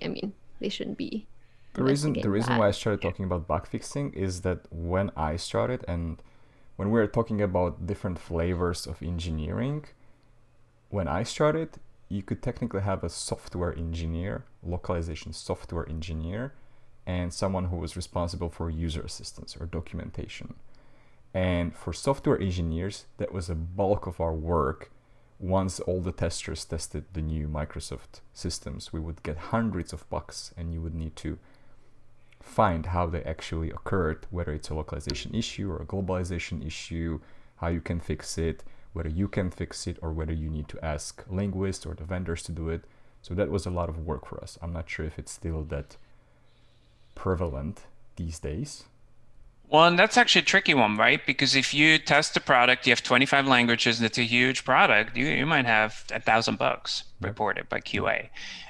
shouldn't be. The reason investigating why I that. started talking about bug fixing is that when I started, and when we were talking about different flavors of engineering, when I started, you could technically have a software engineer, localization software engineer, and someone who was responsible for user assistance or documentation. And for software engineers, that was a bulk of our work. Once all the testers tested the new Microsoft systems, we would get hundreds of bugs, and you would need to find how they actually occurred, whether it's a localization issue or a globalization issue, how you can fix it, whether you can fix it, or whether you need to ask linguists or the vendors to do it. So that was a lot of work for us. I'm not sure if it's still that prevalent these days. Well, and that's actually a tricky one, right? Because if you test a product, you have 25 languages, and it's a huge product, you might have 1,000 bugs reported by QA.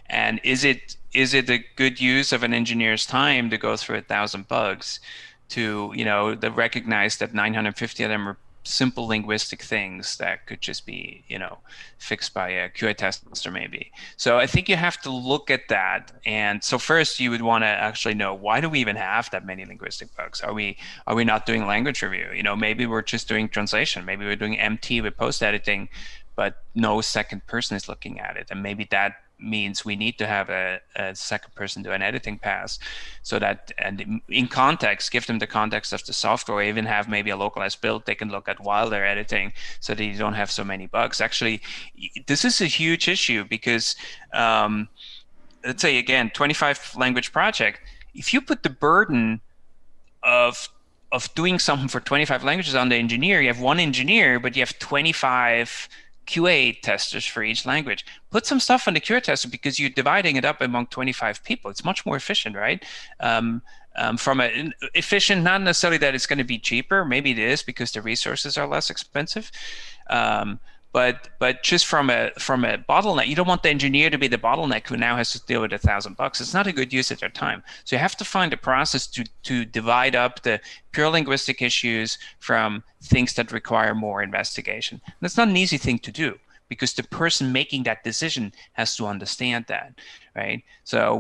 And is it a good use of an engineer's time to go through 1,000 bugs to, recognize that 950 of them are simple linguistic things that could just be, fixed by a QA tester maybe. So I think you have to look at that. And so first you would want to actually know, why do we even have that many linguistic bugs? Are we not doing language review? Maybe we're just doing translation. Maybe we're doing MT with post editing, but no second person is looking at it. And maybe that means we need to have a second person do an editing pass, so that, and in context, give them the context of the software, or even have maybe a localized build they can look at while they're editing, so that you don't have so many bugs. Actually, this is a huge issue because let's say again, 25 language project, if you put the burden of doing something for 25 languages on the engineer, you have one engineer, but you have 25 QA testers for each language. Put some stuff on the QA tester, because you're dividing it up among 25 people. It's much more efficient, right? From efficient, not necessarily that it's going to be cheaper. Maybe it is because the resources are less expensive. But just from a bottleneck, you don't want the engineer to be the bottleneck who now has to deal with $1,000. It's not a good use of their time. So you have to find a process to divide up the pure linguistic issues from things that require more investigation. And that's not an easy thing to do, because the person making that decision has to understand that, right? So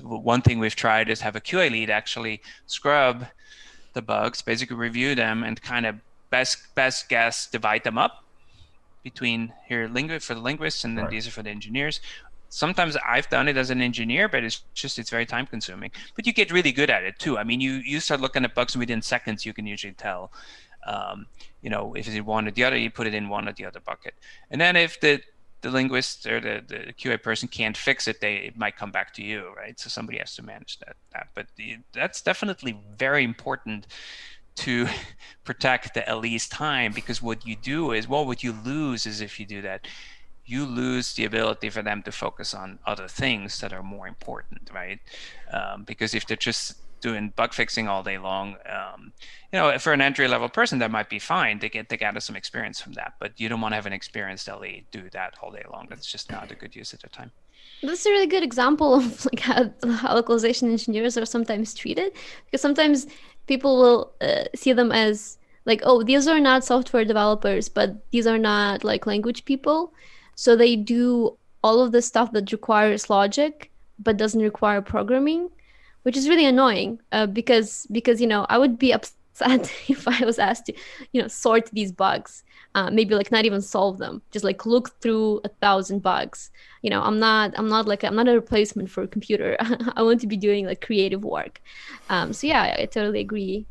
one thing we've tried is have a QA lead actually scrub the bugs, basically review them, and kind of best guess divide them up between here for the linguists, and then these are for the engineers. Sometimes I've done it as an engineer, but it's very time consuming. But you get really good at it too. I mean, you start looking at bugs, and within seconds you can usually tell. If it's one or the other, you put it in one or the other bucket. And then if the linguist or the QA person can't fix it, it might come back to you, right? So somebody has to manage that. But that's definitely very important to protect the LE's time, because what you lose is, if you do that, you lose the ability for them to focus on other things that are more important, right? Because if they're just doing bug fixing all day long, for an entry-level person, that might be fine. They gather some experience from that, but you don't want to have an experienced LE do that all day long. That's just not a good use of their time. That's a really good example of like how localization engineers are sometimes treated, because sometimes people will see them as like, oh, these are not software developers, but these are not like language people. So they do all of the stuff that requires logic, but doesn't require programming, which is really annoying because I would be upset if I was asked to, sort these bugs, maybe like not even solve them, just like look through 1,000 bugs. I'm not a replacement for a computer. I want to be doing like creative work. So yeah, I totally agree.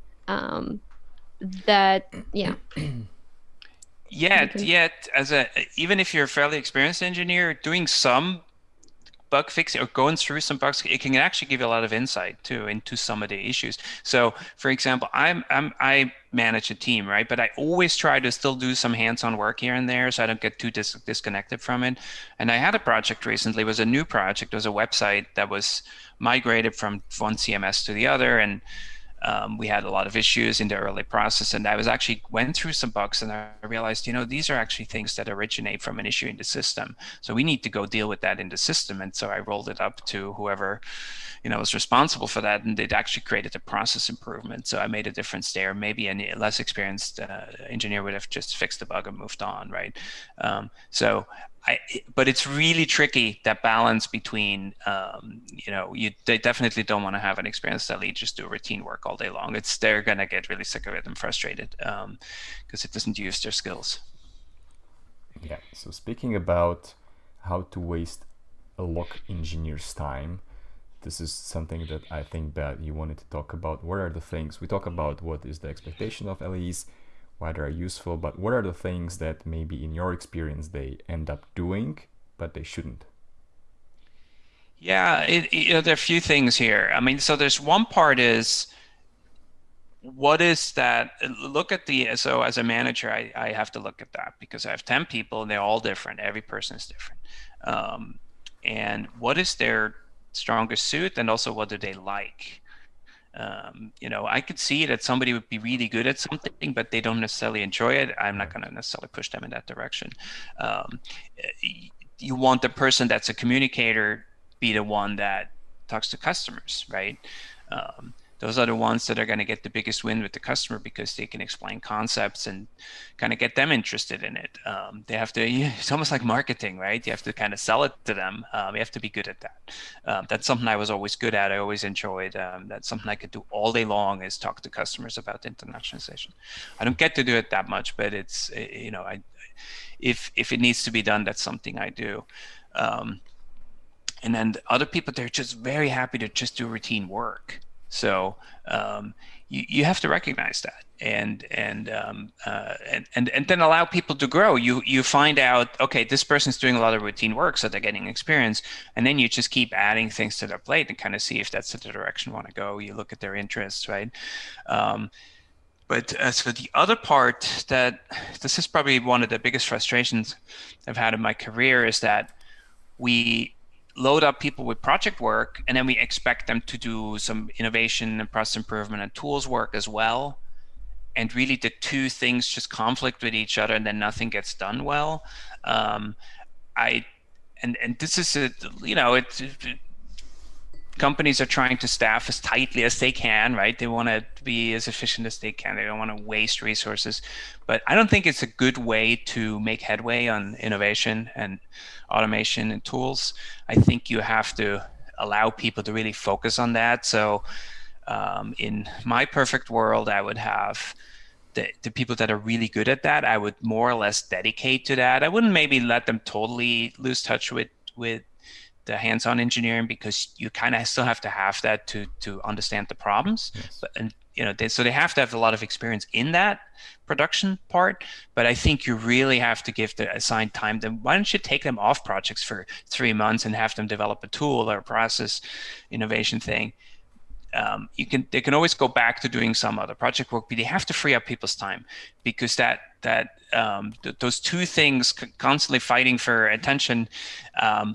That yeah. Yet even if you're a fairly experienced engineer, doing some bug fixing or going through some bugs, it can actually give you a lot of insight too into some of the issues. So for example, I manage a team, right? But I always try to still do some hands-on work here and there, so I don't get too disconnected from it. And I had a project recently, it was a new project. It was a website that was migrated from one CMS to the other, and we had a lot of issues in the early process, and I went through some bugs, and I realized, these are actually things that originate from an issue in the system. So we need to go deal with that in the system. And so I rolled it up to whoever, was responsible for that, and it actually created a process improvement. So I made a difference there. Maybe a less experienced engineer would have just fixed the bug and moved on, right? But it's really tricky, that balance between, they definitely don't want to have an experienced LE just do routine work all day long. They're going to get really sick of it and frustrated because it doesn't use their skills. Yeah, so speaking about how to waste a loc engineer's time, this is something that I think that you wanted to talk about. What are the things, we talk about what is the expectation of LEs, why they are useful, but what are the things that maybe in your experience they end up doing, but they shouldn't? Yeah, there are a few things here. I mean, so there's one part is, what is that? So as a manager, I have to look at that, because I have 10 people and they're all different. Every person is different. And what is their strongest suit, and also what do they like? I could see that somebody would be really good at something, but they don't necessarily enjoy it. I'm not going to necessarily push them in that direction. You want the person that's a communicator be the one that talks to customers, right? those are the ones that are going to get the biggest win with the customer because they can explain concepts and kind of get them interested in it. They have to, it's almost like marketing, right? You have to kind of sell it to them. You have to be good at that. That's something I was always good at. I always enjoyed. That's something I could do all day long, is talk to customers about internationalization. I don't get to do it that much, but it's, if it needs to be done, that's something I do. And then other people, they're just very happy to just do routine work. So you have to recognize that, and then allow people to grow. You find out, okay, this person's doing a lot of routine work, so they're getting experience, and then you just keep adding things to their plate and kind of see if that's the direction you want to go. You look at their interests, right? But so the other part, that this is probably one of the biggest frustrations I've had in my career, is that we load up people with project work, and then we expect them to do some innovation and process improvement and tools work as well. And really the two things just conflict with each other, and then nothing gets done well. And this is companies are trying to staff as tightly as they can, right? They want to be as efficient as they can. They don't want to waste resources. But I don't think it's a good way to make headway on innovation and automation and tools. I think you have to allow people to really focus on that. So in my perfect world, I would have the people that are really good at that, I would more or less dedicate to that. I wouldn't maybe let them totally lose touch with the hands-on engineering, because you kind of still have to have that to understand the problems. Yes. But, so they have to have a lot of experience in that production part. But I think you really have to give the assigned time. Then why don't you take them off projects for 3 months and have them develop a tool or a process innovation thing? They can always go back to doing some other project work, but they have to free up people's time, because those two things constantly fighting for attention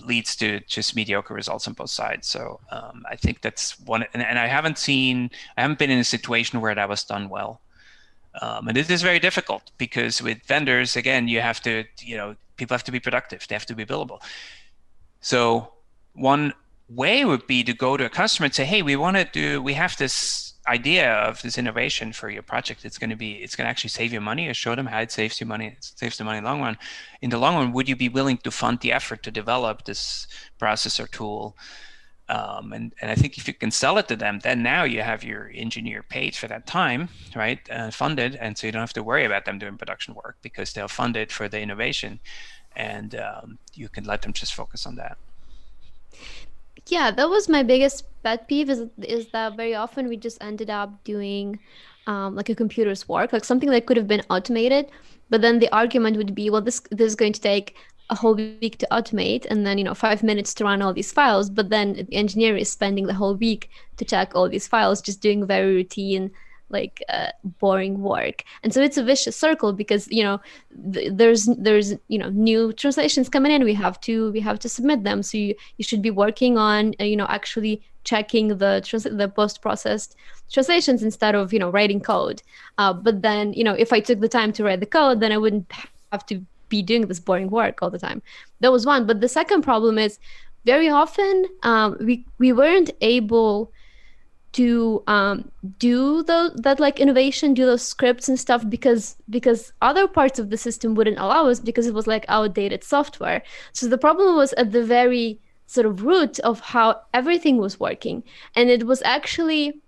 leads to just mediocre results on both sides. So I think that's one, and I haven't been in a situation where that was done well. And it is very difficult, because with vendors, again, you have to, people have to be productive, they have to be billable. So one way would be to go to a customer and say, hey, we have this idea of this innovation for your project. It's going to actually save you money, or show them how it saves you money. It saves the money in the long run. In the long run, would you be willing to fund the effort to develop this process or tool? And I think if you can sell it to them, then now you have your engineer paid for that time, right? Funded. And so you don't have to worry about them doing production work, because they'll fund it for the innovation, and you can let them just focus on that. Yeah, that was my biggest pet peeve, is that very often we just ended up doing like a computer's work, like something that could have been automated, but then the argument would be, well, this is going to take a whole week to automate, and then 5 minutes to run all these files, but then the engineer is spending the whole week to check all these files, just doing very routine, like boring work. And so it's a vicious circle, because there's new translations coming in, we have to submit them, so you should be working on actually checking the post-processed translations instead of writing code. But then if I took the time to write the code, then I wouldn't have to be doing this boring work all the time. That was one. But the second problem is, very often we weren't able to do that like innovation, do those scripts and stuff, because other parts of the system wouldn't allow us, because it was like outdated software. So the problem was at the very sort of root of how everything was working, and it was actually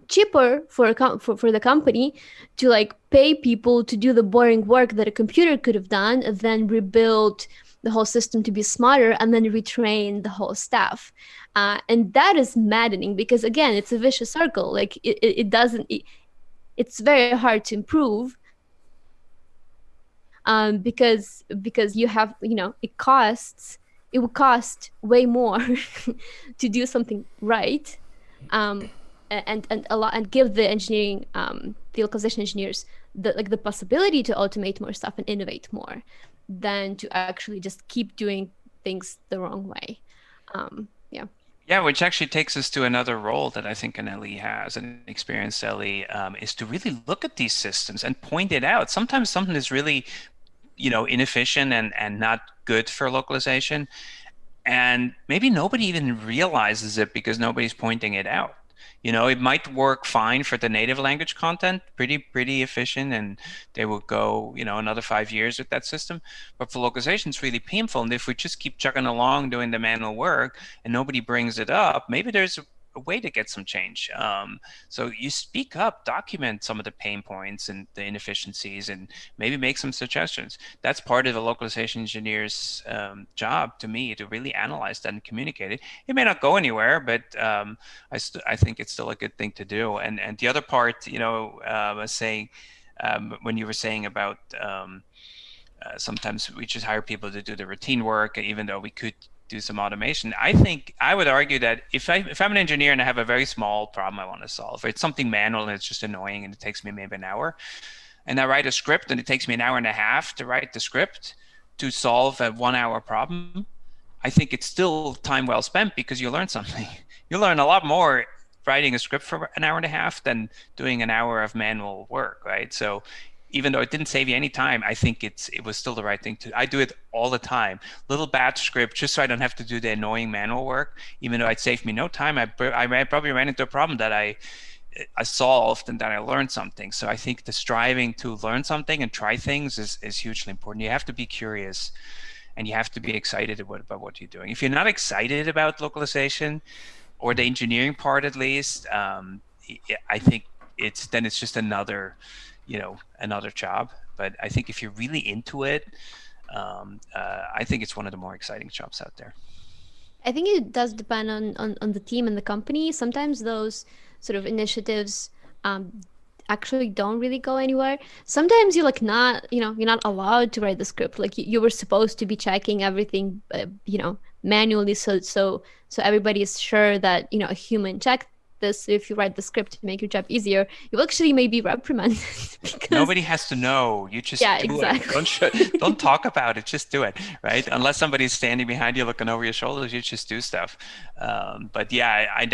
cheaper for the company to like pay people to do the boring work that a computer could have done, than rebuild the whole system to be smarter and then retrain the whole staff. And that is maddening, because again, it's a vicious circle. Like it's very hard to improve, because you have, it would cost way more to do something right, and a lot, and give the engineering, the localization engineers the possibility to automate more stuff and innovate more, than to actually just keep doing things the wrong way. Yeah, which actually takes us to another role that I think an LE has, an experienced LE, is to really look at these systems and point it out. Sometimes something is really, inefficient and not good for localization, and maybe nobody even realizes it because nobody's pointing it out. It might work fine for the native language content, pretty efficient, and they will go, another 5 years with that system. But for localization, it's really painful. And if we just keep chugging along doing the manual work and nobody brings it up, maybe there's a way to get some change. So you speak up, document some of the pain points and the inefficiencies, and maybe make some suggestions. That's part of the localization engineer's job, to me, to really analyze that and communicate it. It may not go anywhere, but I think it's still a good thing to do. And the other part, was saying, when you were saying about sometimes we just hire people to do the routine work, even though we could do some automation. I think I would argue that if I'm an engineer and I have a very small problem I want to solve, or it's something manual and it's just annoying and it takes me maybe an hour, and I write a script and it takes me an hour and a half to write the script to solve a 1 hour problem, I think it's still time well spent because you learn something. You learn a lot more writing a script for an hour and a half than doing an hour of manual work, right? So even though it didn't save you any time, I think it was still the right thing to. I do it all the time, little batch script, just so I don't have to do the annoying manual work. Even though it saved me no time, I probably ran into a problem that I solved and that I learned something. So I think the striving to learn something and try things is hugely important. You have to be curious and you have to be excited about what you're doing. If you're not excited about localization or the engineering part, at least, I think it's just another job. But I think if you're really into it, I think it's one of the more exciting jobs out there. I think it does depend on the team and the company. Sometimes those sort of initiatives actually don't really go anywhere. Sometimes you're like you're not allowed to write the script. Like you were supposed to be checking everything, manually, so everybody is sure that a human checked this. If you write the script to make your job easier, you actually may be reprimanded because nobody has to know. You just do exactly. it. Don't talk about it. Just do it, right? Unless somebody's standing behind you looking over your shoulders, you just do stuff. But yeah,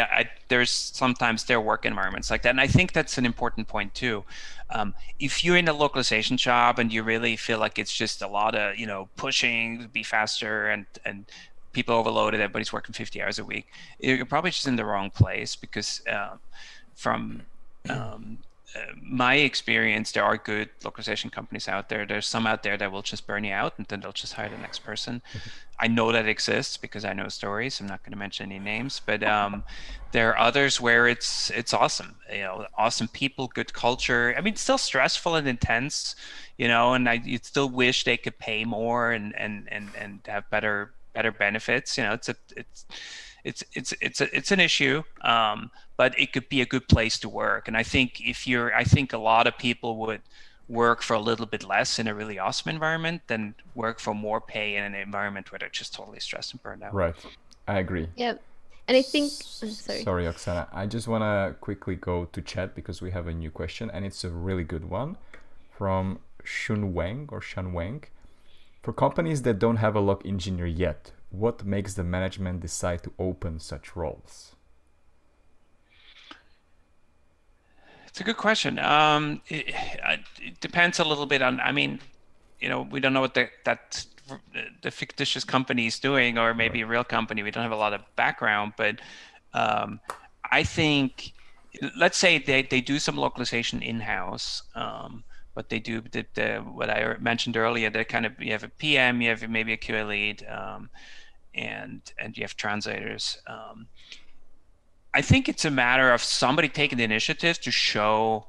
there's sometimes there are work environments like that, and I think that's an important point too. If you're in a localization job and you really feel like it's just a lot of pushing to be faster and people overloaded, everybody's working 50 hours a week, you're probably just in the wrong place, because from my experience, there are good localization companies out there. There's some out there that will just burn you out and then they'll just hire the next person. I know that exists because I know stories. I'm not going to mention any names, but there are others where it's awesome. Awesome people, good culture. I mean, it's still stressful and intense, and you still wish they could pay more and have better benefits. It's an issue, but it could be a good place to work. And I think I think a lot of people would work for a little bit less in a really awesome environment than work for more pay in an environment where they're just totally stressed and burned out. Right, I agree. Yep. And I think, sorry, Oksana, I just want to quickly go to chat because we have a new question and it's a really good one from Shan Wang. For companies that don't have a loc engineer yet, what makes the management decide to open such roles? It's a good question. It depends a little bit on, I mean, we don't know what the fictitious company is doing, or maybe a real company. We don't have a lot of background, but I think, let's say they do some localization in-house, but they do what I mentioned earlier. They you have a PM, you have maybe a QA lead, and you have translators. I think it's a matter of somebody taking the initiative to show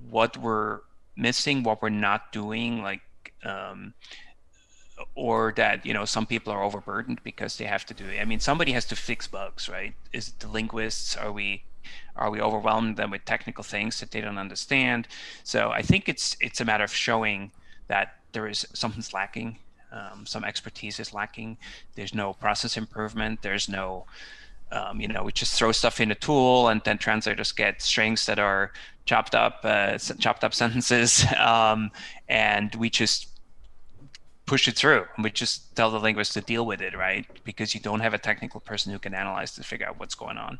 what we're missing, what we're not doing, or that some people are overburdened because they have to do it. I mean, somebody has to fix bugs, right? Is it the linguists? Are we overwhelming them with technical things that they don't understand? So I think it's a matter of showing that there is something's lacking, some expertise is lacking. There's no process improvement. There's no we just throw stuff in a tool and then translators get strings that are chopped up sentences, and we just push it through. And we just tell the linguist to deal with it, right? Because you don't have a technical person who can analyze to figure out what's going on.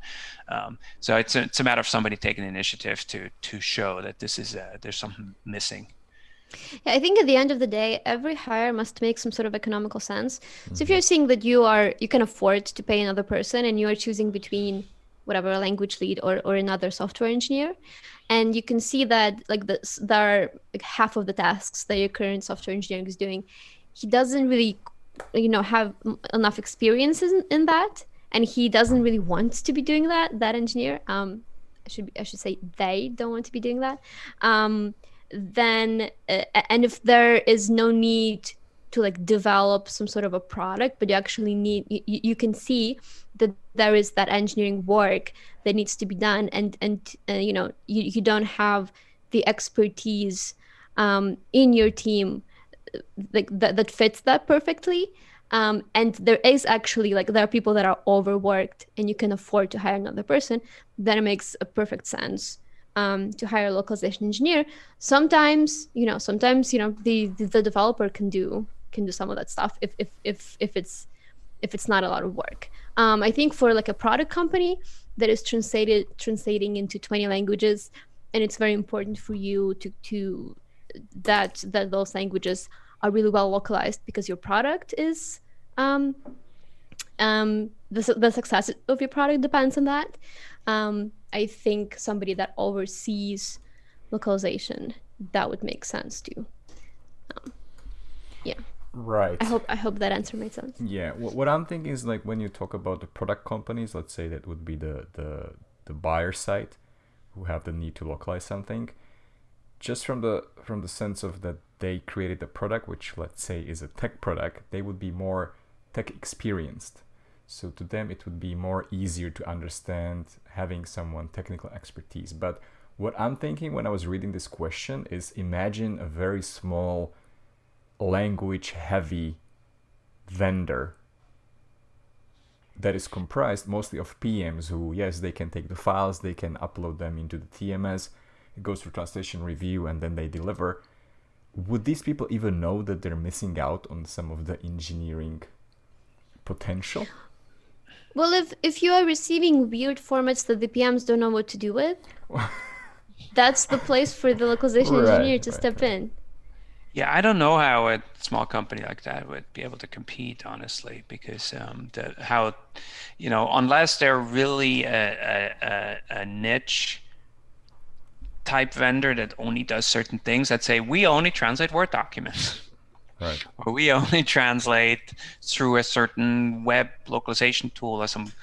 So it's a matter of somebody taking the initiative to show that there's something missing. Yeah, I think at the end of the day, every hire must make some sort of economical sense. So if you're seeing that you can afford to pay another person and you are choosing between whatever, a language lead or another software engineer. And you can see that like there are like half of the tasks that your current software engineer is doing, he doesn't really, have enough experience in that, and he doesn't really want to be doing that engineer. I should say they don't want to be doing that. Then and if there is no need to like develop some sort of a product, but you actually need, you can see that there is that engineering work that needs to be done, and you don't have the expertise in your team like that fits that perfectly. And there is actually like there are people that are overworked and you can afford to hire another person, then it makes a perfect sense to hire a localization engineer. Sometimes the developer can do some of that stuff if it's not a lot of work. I think for like a product company that is translating into 20 languages, and it's very important for you to that those languages are really well localized, because your product is the success of your product depends on that. I think somebody that oversees localization, that would make sense too. Yeah. Right. I hope that answer made sense. Yeah. What I'm thinking is like when you talk about the product companies, let's say that would be the buyer side who have the need to localize something. Just from the sense of that they created the product, which let's say is a tech product, they would be more tech experienced. So to them, it would be more easier to understand having someone technical expertise. But what I'm thinking when I was reading this question is imagine a very small language heavy vendor that is comprised mostly of PMs who, yes, they can take the files, they can upload them into the TMS, it goes through translation review, and then they deliver. Would these people even know that they're missing out on some of the engineering potential? Well, if you are receiving weird formats that the PMs don't know what to do with, that's the place for the localization engineer to step in. Yeah, I don't know how a small company like that would be able to compete, honestly, because unless they're really a niche type vendor that only does certain things, that say we only translate Word documents, Right. or we only translate through a certain web localization tool or some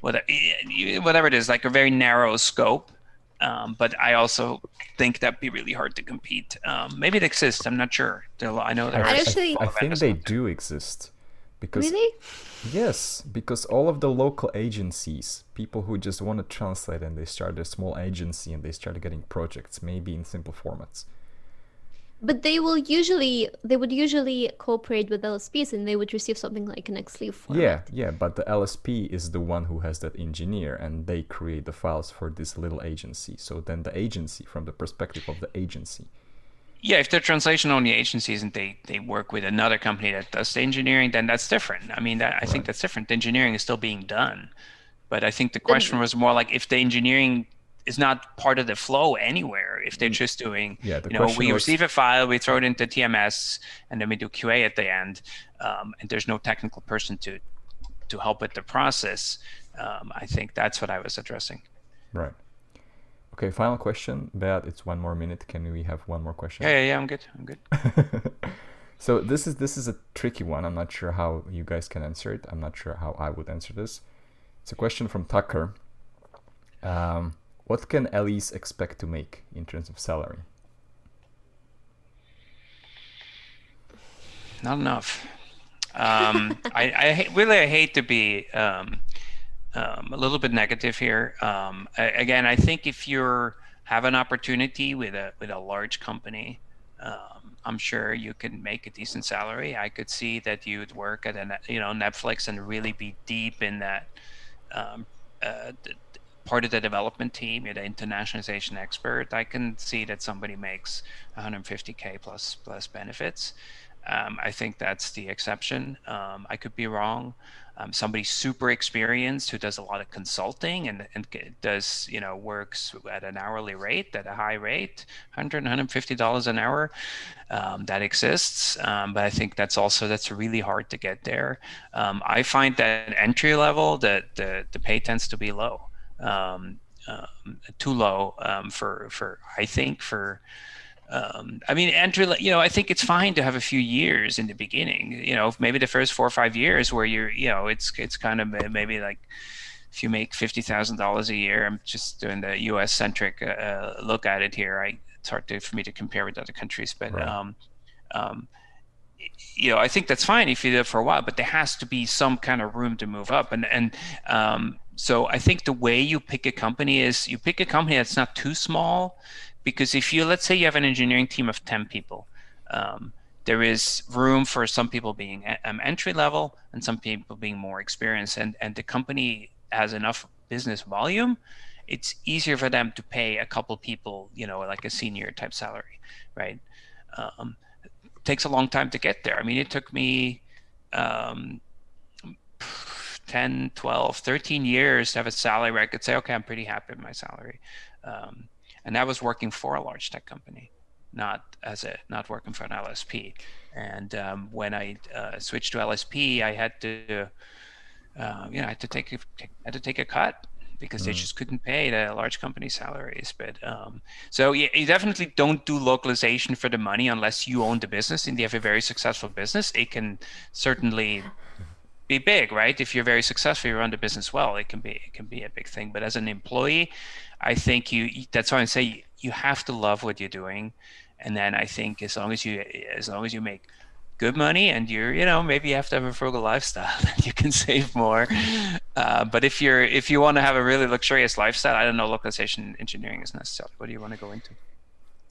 whatever it is, like a very narrow scope. But I also think that'd be really hard to compete. Maybe it exists. I'm not sure. I know there are Actually, I think they do exist. Because really? yes, because all of the local agencies, people who just want to translate and they start a small agency and they start getting projects, maybe in simple formats. But they would usually cooperate with LSPs, and they would receive something like an XLEAF format. Yeah, but the LSP is the one who has that engineer and they create the files for this little agency. So then the agency, from the perspective of the agency. Yeah, if they're translation only agencies and they work with another company that does the engineering, then that's different. I mean, I think that's different. The engineering is still being done. But I think the question was more like if the engineering is not part of the flow anywhere, if they're just doing, we receive a file, we throw it into TMS, and then we do QA at the end, and there's no technical person to help with the process. I think that's what I was addressing. Right. Okay, final question. Beat, it's 1 more minute. Can we have one more question? Yeah, I'm good. So this is a tricky one. I'm not sure how you guys can answer it. I'm not sure how I would answer this. It's a question from Tucker. What can LEs expect to make in terms of salary? Not enough. I really hate to be a little bit negative here. Again, I think if you have an opportunity with a large company, I'm sure you can make a decent salary. I could see that you'd work at Netflix and really be deep in that part of the development team. You're the internationalization expert. I can see that somebody makes 150K plus benefits. I think that's the exception. I could be wrong. Somebody super experienced who does a lot of consulting and does, works at an hourly rate, at a high rate, $100, $150 an hour, that exists. But I think that's really hard to get there. I find that entry level, the pay tends to be low. too low for I think for I mean, entry, I think it's fine to have a few years in the beginning, maybe the first 4 or 5 years where it's kind of maybe like if you make $50,000 a year. I'm just doing the U.S. centric look at it here. It's hard for me to compare with other countries, but Right. um, I think that's fine if you do it for a while, but there has to be some kind of room to move up. So I think the way you pick a company is you pick a company that's not too small, because let's say you have an engineering team of 10 people, there is room for some people being entry level and some people being more experienced, and the company has enough business volume. It's easier for them to pay a couple people, like a senior type salary, right? Takes a long time to get there. I mean, it took me 10, 12, 13 years to have a salary where I could say, okay, I'm pretty happy with my salary. And that was working for a large tech company, not working for an LSP. And when I switched to LSP, I had to, I had to take a cut because they just couldn't pay the large company salaries. But so yeah, you definitely don't do localization for the money unless you own the business and you have a very successful business. It can certainly be big, right? If you're very successful, you run the business well, it can be a big thing. But as an employee, I think that's why I say you have to love what you're doing. And then I think as long as you make good money and maybe you have to have a frugal lifestyle and you can save more. But if you want to have a really luxurious lifestyle, I don't know, localization engineering is necessary. What do you want to go into?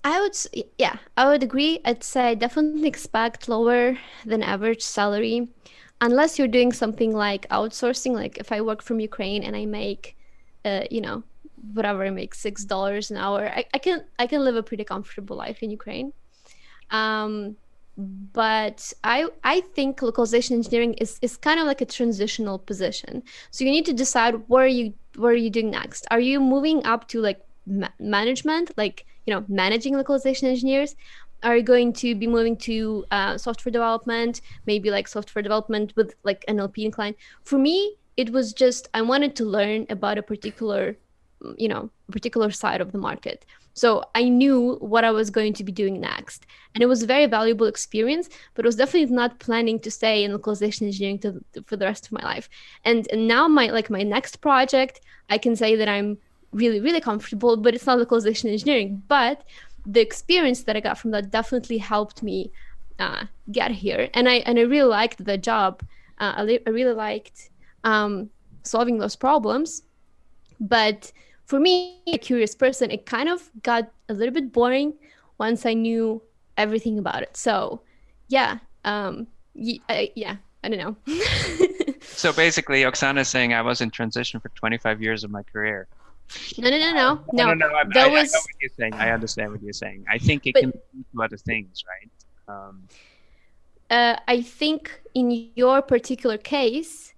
I would agree. I'd say definitely expect lower than average salary, unless you're doing something like outsourcing. Like if I work from Ukraine and I make, whatever I make, $6 an hour, I can live a pretty comfortable life in Ukraine. But I think localization engineering is kind of like a transitional position. So you need to decide where are you doing next. Are you moving up to like management, like managing localization engineers? Are you going to be moving to software development, maybe like software development with like NLP incline? For me, it was just I wanted to learn about a particular side of the market. So I knew what I was going to be doing next. And it was a very valuable experience, but I was definitely not planning to stay in localization engineering for the rest of my life. And now my next project, I can say that I'm really, really comfortable, but it's not localization engineering. But the experience that I got from that definitely helped me get here. And I really liked the job. I really liked solving those problems. But for me, a curious person, it kind of got a little bit boring once I knew everything about it. So, yeah, I don't know. So basically, Oksana is saying I was in transition for 25 years of my career. No. I know what you're saying. I understand what you're saying. I think it can lead to other things, right? I think in your particular case,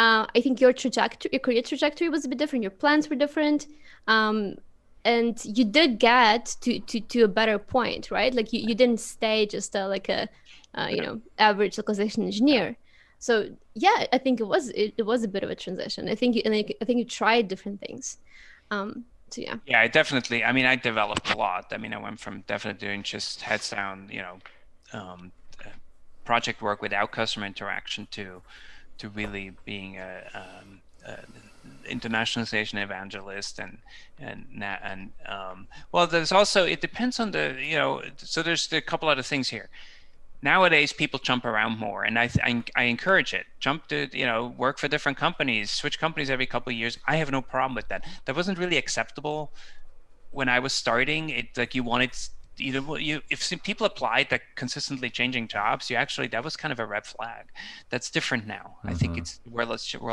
I think your career trajectory was a bit different. Your plans were different, and you did get to a better point, right? Like you didn't stay just like a average localization engineer. So yeah, I think it was a bit of a transition. I think you tried different things. So yeah. Yeah, I mean, I developed a lot. I mean, I went from definitely doing just heads down, project work without customer interaction to really being a internationalization evangelist and well, there's also, it depends on so there's a couple other things here. Nowadays people jump around more, and I encourage it. Jump to work for different companies, switch companies every couple of years. I have no problem with that. That wasn't really acceptable when I was starting. It like you wanted if people applied that consistently changing jobs, that was kind of a red flag. That's different now. I think it's the world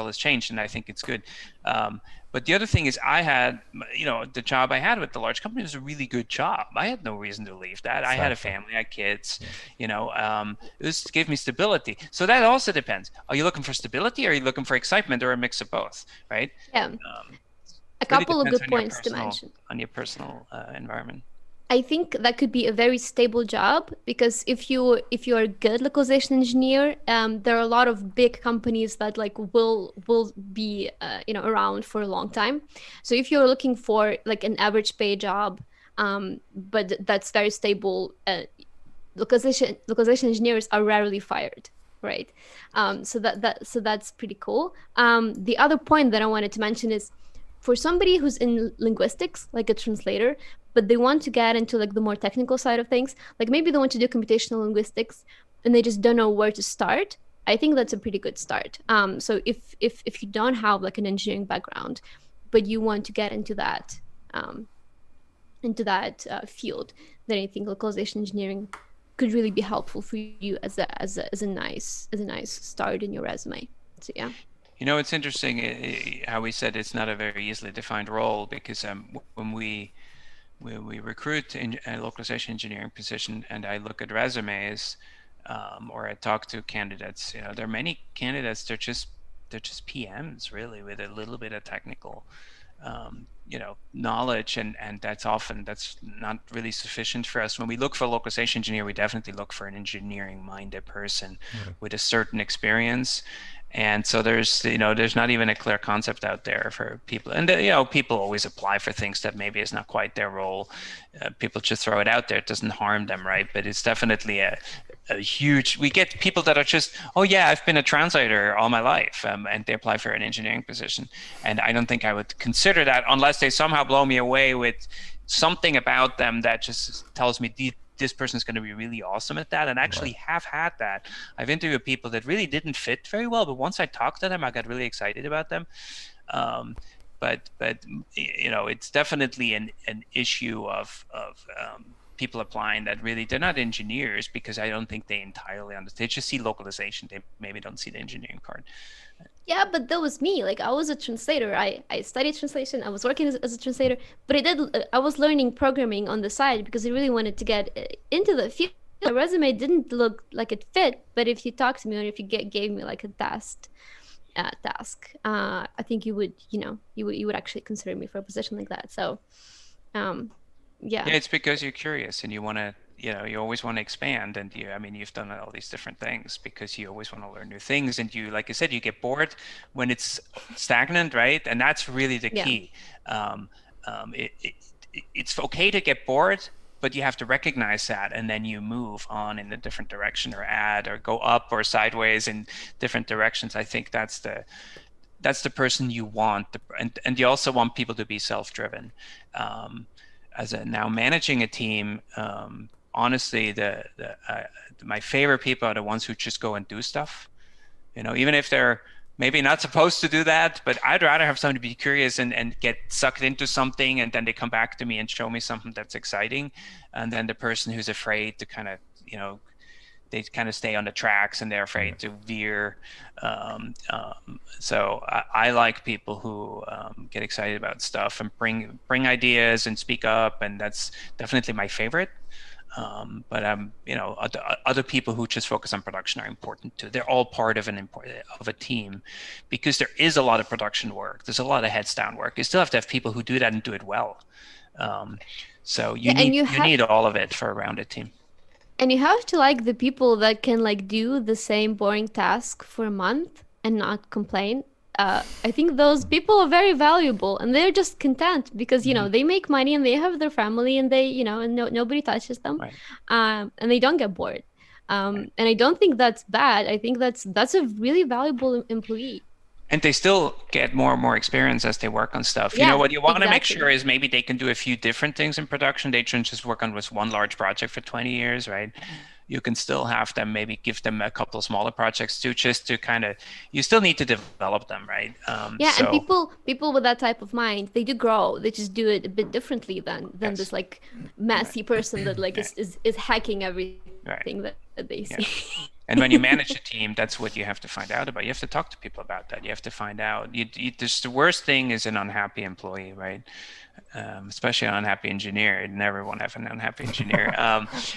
has changed, and I think it's good. But the other thing is, I had, the job I had with the large company was a really good job. I had no reason to leave that. I had a family, I had kids. This gave me stability. So that also depends. Are you looking for stability, or are you looking for excitement, or a mix of both? Right? Yeah. A couple of good points to mention on your personal environment. I think that could be a very stable job, because if you're a good localization engineer, there are a lot of big companies that like will be around for a long time. So if you're looking for like an average pay job, but that's very stable, localization engineers are rarely fired, right? So that's pretty cool. The other point that I wanted to mention is, for somebody who's in linguistics, like a translator, but they want to get into like the more technical side of things, like maybe they want to do computational linguistics and they just don't know where to start. I think that's a pretty good start. So if you don't have like an engineering background, but you want to get um, into that field, then I think localization engineering could really be helpful for you as a nice start in your resume. So yeah. You know, it's interesting how we said it's not a very easily defined role, because when we recruit in a localization engineering position and I look at resumes, or I talk to candidates, there are many candidates, they're just PMs really with a little bit of technical knowledge, and that's not really sufficient for us. When we look for a localization engineer, we definitely look for an engineering minded person with a certain experience. And so there's not even a clear concept out there for people, and people always apply for things that maybe is not quite their role. People just throw it out there, it doesn't harm them, right? But it's definitely a huge, we get people that are just, oh yeah, I've been a translator all my life, and they apply for an engineering position, and I don't think I would consider that unless they somehow blow me away with something about them that just tells me this person's going to be really awesome at that. And actually have had that. I've interviewed people that really didn't fit very well, but once I talked to them, I got really excited about them. But it's definitely an issue of people applying that really, they're not engineers, because I don't think they entirely understand. They just see localization. They maybe don't see the engineering part. Yeah, but that was me. Like I was a translator. I studied translation. I was working as a translator, but I was learning programming on the side because I really wanted to get into the field. My resume didn't look like it fit, but if you talked to me or if you gave me like a task, I think you would actually consider me for a position like that. So, yeah. Yeah, it's because you're curious and you want to, you always want to expand, and you've done all these different things because you always want to learn new things, and you, like I said, you get bored when it's stagnant, right? And that's really the key. It's okay to get bored, but you have to recognize that, and then you move on in a different direction, or add, or go up or sideways in different directions. I think that's the person you want, and you also want people to be self-driven. As now managing a team, honestly, my favorite people are the ones who just go and do stuff. Even if they're maybe not supposed to do that, but I'd rather have somebody be curious and get sucked into something, and then they come back to me and show me something that's exciting. And then the person who's afraid to kind of, they kind of stay on the tracks and they're afraid to veer. So I like people who get excited about stuff and bring ideas and speak up, and that's definitely my favorite. But other people who just focus on production are important too. They're all part of a team, because there is a lot of production work. There's a lot of heads down work. You still have to have people who do that and do it well. So you need all of it for a rounded team. And you have to like the people that can like do the same boring task for a month and not complain. I think those people are very valuable, and they're just content because they make money and they have their family, and they and nobody touches them, right. And they don't get bored. And I don't think that's bad. I think that's a really valuable employee. And they still get more and more experience as they work on stuff. Yeah, what you want to make exactly. sure is maybe they can do a few different things in production. They shouldn't just work on this one large project for 20 years, right? You can still have them, maybe give them a couple of smaller projects too, just to kind of, you still need to develop them, right? Yeah, and people with that type of mind, they do grow. They just do it a bit differently than Yes. this like messy person that like is hacking everything Right. that they see. Yeah. And when you manage a team, that's what you have to find out about. You have to talk to people about that. You have to find out. The worst thing is an unhappy employee, right? Especially an unhappy engineer. You'd never want to have an unhappy engineer.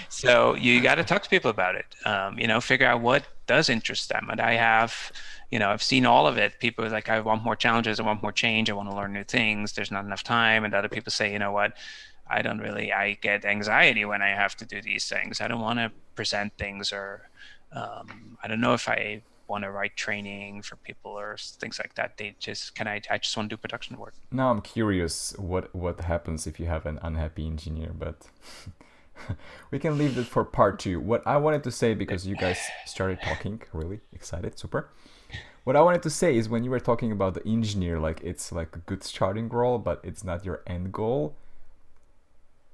So you got to talk to people about it. Figure out what does interest them. And I have, I've seen all of it. People are like, I want more challenges. I want more change. I want to learn new things. There's not enough time. And other people say, you know what? I don't really, I get anxiety when I have to do these things. I don't want to present things, or I don't know if I want to write training for people or things like that. They just, I just want to do production work. Now I'm curious what happens if you have an unhappy engineer, but we can leave that for part 2. What I wanted to say, because you guys started talking, really excited, super. What I wanted to say is, when you were talking about the engineer, like it's like a good starting role, but it's not your end goal.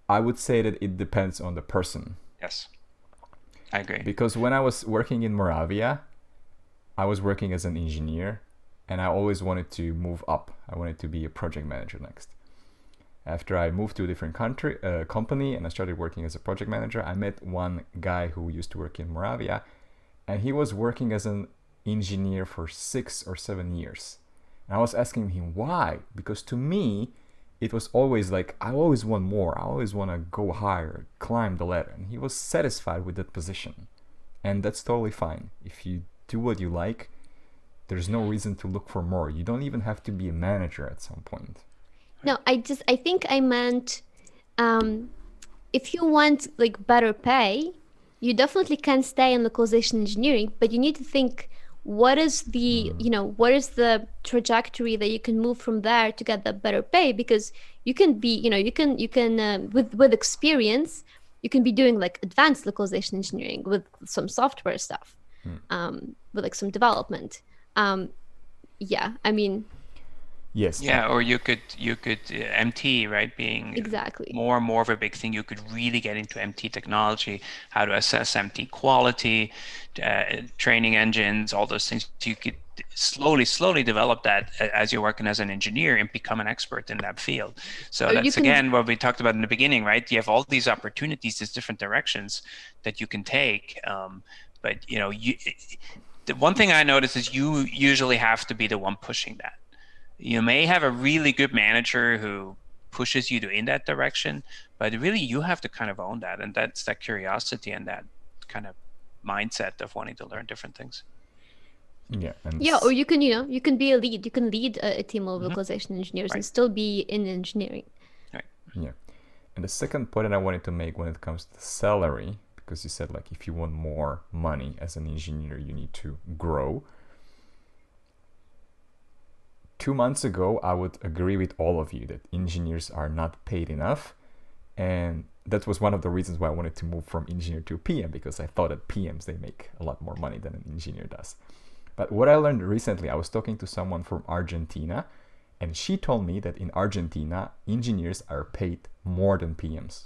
I would say that it depends on the person. Yes, I agree. Because when I was working in Moravia, I was working as an engineer, and I always wanted to move up. I wanted to be a project manager next. After I moved to a different company, and I started working as a project manager, I met one guy who used to work in Moravia, and he was working as an engineer for 6 or 7 years. And I was asking him why, because to me, it was always like, I always want more. I always want to go higher, climb the ladder. And he was satisfied with that position. And that's totally fine. If you do what you like, there's no reason to look for more. You don't even have to be a manager at some point. No, I think I meant, if you want like better pay, you definitely can stay in localization engineering, but you need to think, what is the, what is the trajectory that you can move from there to get that better pay? Because you can be, you can with experience, you can be doing like advanced localization engineering with some software stuff, with like some development. Yeah, I mean, Yes. Yeah, or you could MT, right, being exactly. more and more of a big thing. You could really get into MT technology, how to assess MT quality, training engines, all those things. You could slowly develop that as you're working as an engineer and become an expert in that field. So that's again what we talked about in the beginning, right? You have all these opportunities, these different directions that you can take. But the one thing I notice is you usually have to be the one pushing that. You may have a really good manager who pushes you in that direction, but really you have to kind of own that, and that's that curiosity and that kind of mindset of wanting to learn different things. Yeah. Or you can, you can be a lead. You can lead a team of localization engineers and still be in engineering. Right. Yeah. And the second point that I wanted to make when it comes to salary, because you said like if you want more money as an engineer, you need to grow. 2 months ago, I would agree with all of you that engineers are not paid enough. And that was one of the reasons why I wanted to move from engineer to PM, because I thought that PMs, they make a lot more money than an engineer does. But what I learned recently, I was talking to someone from Argentina, and she told me that in Argentina, engineers are paid more than PMs.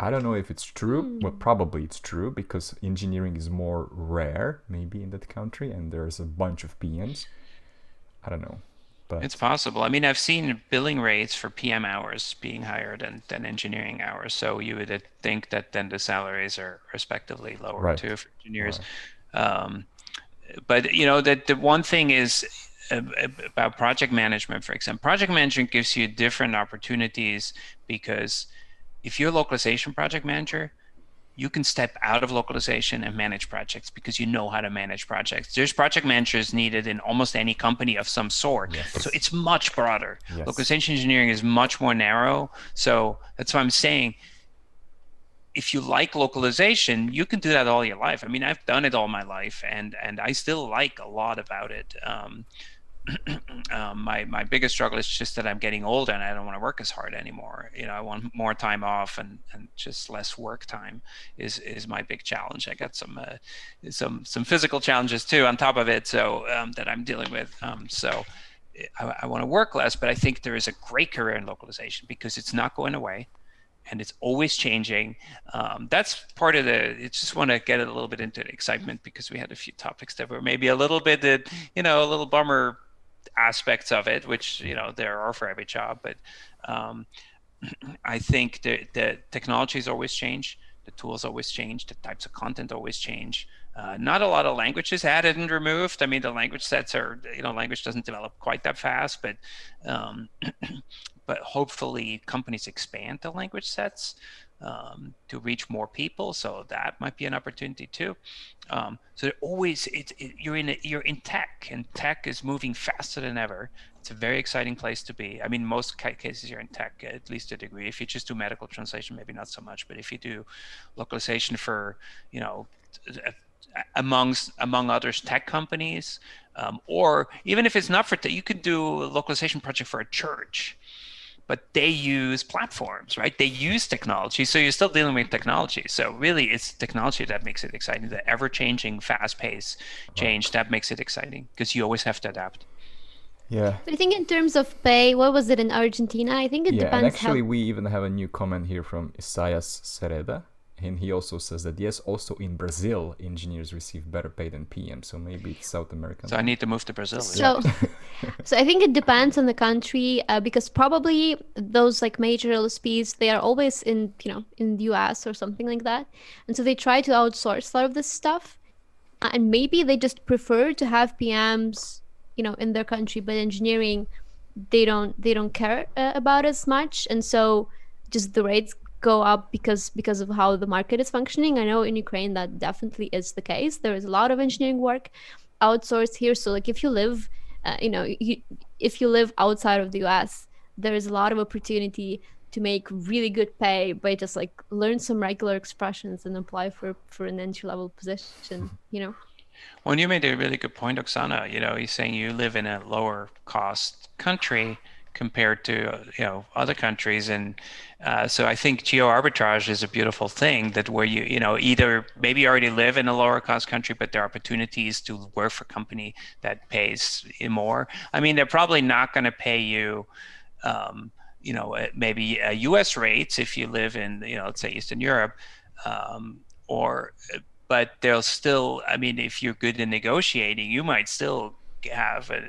I don't know if it's true. Well, probably it's true, because engineering is more rare, maybe, in that country, and there's a bunch of PMs. I don't know, but it's possible. I mean, I've seen billing rates for PM hours being higher than engineering hours. So you would think that then the salaries are respectively lower too for engineers. Right. But that the one thing is about project management, for example. Project management gives you different opportunities, because if you're a localization project manager, you can step out of localization and manage projects because you know how to manage projects. There's project managers needed in almost any company of some sort. Yes. So it's much broader. Yes. Localization engineering is much more narrow. So that's why I'm saying, if you like localization, you can do that all your life. I mean, I've done it all my life, and I still like a lot about it. My biggest struggle is just that I'm getting older and I don't want to work as hard anymore. I want more time off and just less work time is my big challenge. I got some physical challenges too on top of it, so that I'm dealing with. So I want to work less, but I think there is a great career in localization because it's not going away. And it's always changing. That's part of I just want to get a little bit into the excitement, because we had a few topics that were maybe a little bit, a little bummer aspects of it, which, there are for every job. But I think the technologies always change. The tools always change. The types of content always change. Not a lot of languages added and removed. I mean, the language sets are, language doesn't develop quite that fast, but but hopefully companies expand the language sets. to reach more people. So that might be an opportunity too. So always, you're in tech, and tech is moving faster than ever. It's a very exciting place to be. I mean, most cases you're in tech, at least to a degree. If you just do medical translation, maybe not so much. But if you do localization for, among others, tech companies, or even if it's not for tech, you could do a localization project for a church. But they use platforms, right? They use technology. So you're still dealing with technology. So really, it's technology that makes it exciting. The ever-changing, fast-paced change, that makes it exciting because you always have to adapt. Yeah. But I think in terms of pay, what was it in Argentina? I think it Yeah, and depends actually how. we even have a new comment here from Isaias Sereda, and he also says that yes, also in Brazil, engineers receive better pay than PM, so maybe it's South American. So I need to move to Brazil. So, so I think it depends on the country because probably those like major LSPs, they are always in, in the US or something like that. And so they try to outsource a lot of this stuff. And maybe they just prefer to have PMs, in their country, but engineering, they don't care about as much. And so just the rates go up because of how the market is functioning. I know in Ukraine that definitely is the case. There is a lot of engineering work outsourced here. So like if you live, if you live outside of the US, there is a lot of opportunity to make really good pay by just like learn some regular expressions and apply for an entry level position. Well, you made a really good point, Oksana. He's saying you live in a lower cost country compared to other countries, and so I think geo arbitrage is a beautiful thing, that where you either maybe you already live in a lower cost country, but there are opportunities to work for a company that pays more. I mean, they're probably not going to pay you maybe US rates if you live in let's say Eastern Europe, but they'll still, I mean, if you're good in negotiating, you might still have a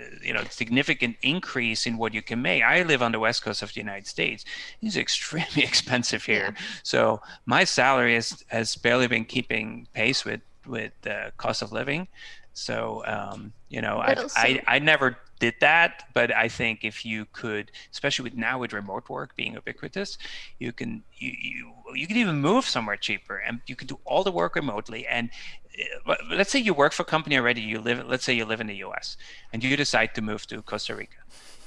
significant increase in what you can make. I live on the west coast of the United States. It's extremely expensive here. Yeah. So my salary has barely been keeping pace with the cost of living. So I never did that, but I think if you could, especially with remote work being ubiquitous, you can even move somewhere cheaper, and you can do all the work remotely. And let's say you work for a company already. Let's say you live in the U.S. and you decide to move to Costa Rica,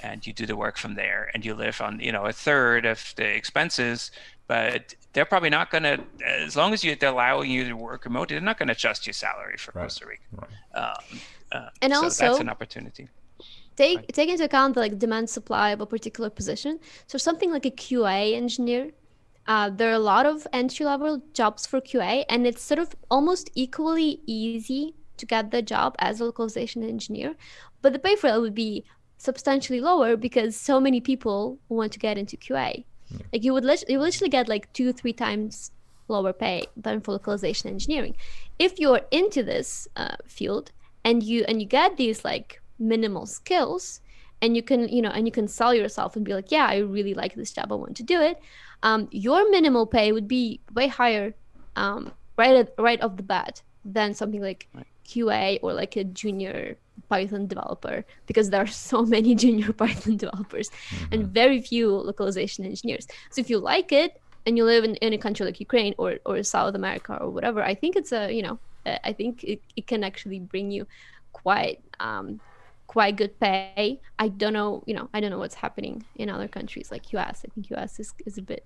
and you do the work from there, and you live on a third of the expenses. But they're probably not going to, as long as they're allowing you to work remotely, they're not going to adjust your salary for Costa Rica. Right. And so also, that's an opportunity. take into account the like demand supply of a particular position. So something like a QA engineer, there are a lot of entry level jobs for QA, and it's sort of almost equally easy to get the job as a localization engineer, but the pay for it would be substantially lower because so many people want to get into QA. Like you would literally get like 2-3 times lower pay than for localization engineering. If you're into this field and you get these like minimal skills, and you can sell yourself and be like, yeah, I really like this job, I want to do it. Your minimal pay would be way higher right off the bat than something like QA or like a junior Python developer, because there are so many junior Python developers and very few localization engineers. So if you like it and you live in a country like Ukraine or South America or whatever, I think it's I think it can actually bring you quite good pay. I don't know what's happening in other countries like US. I think US is a bit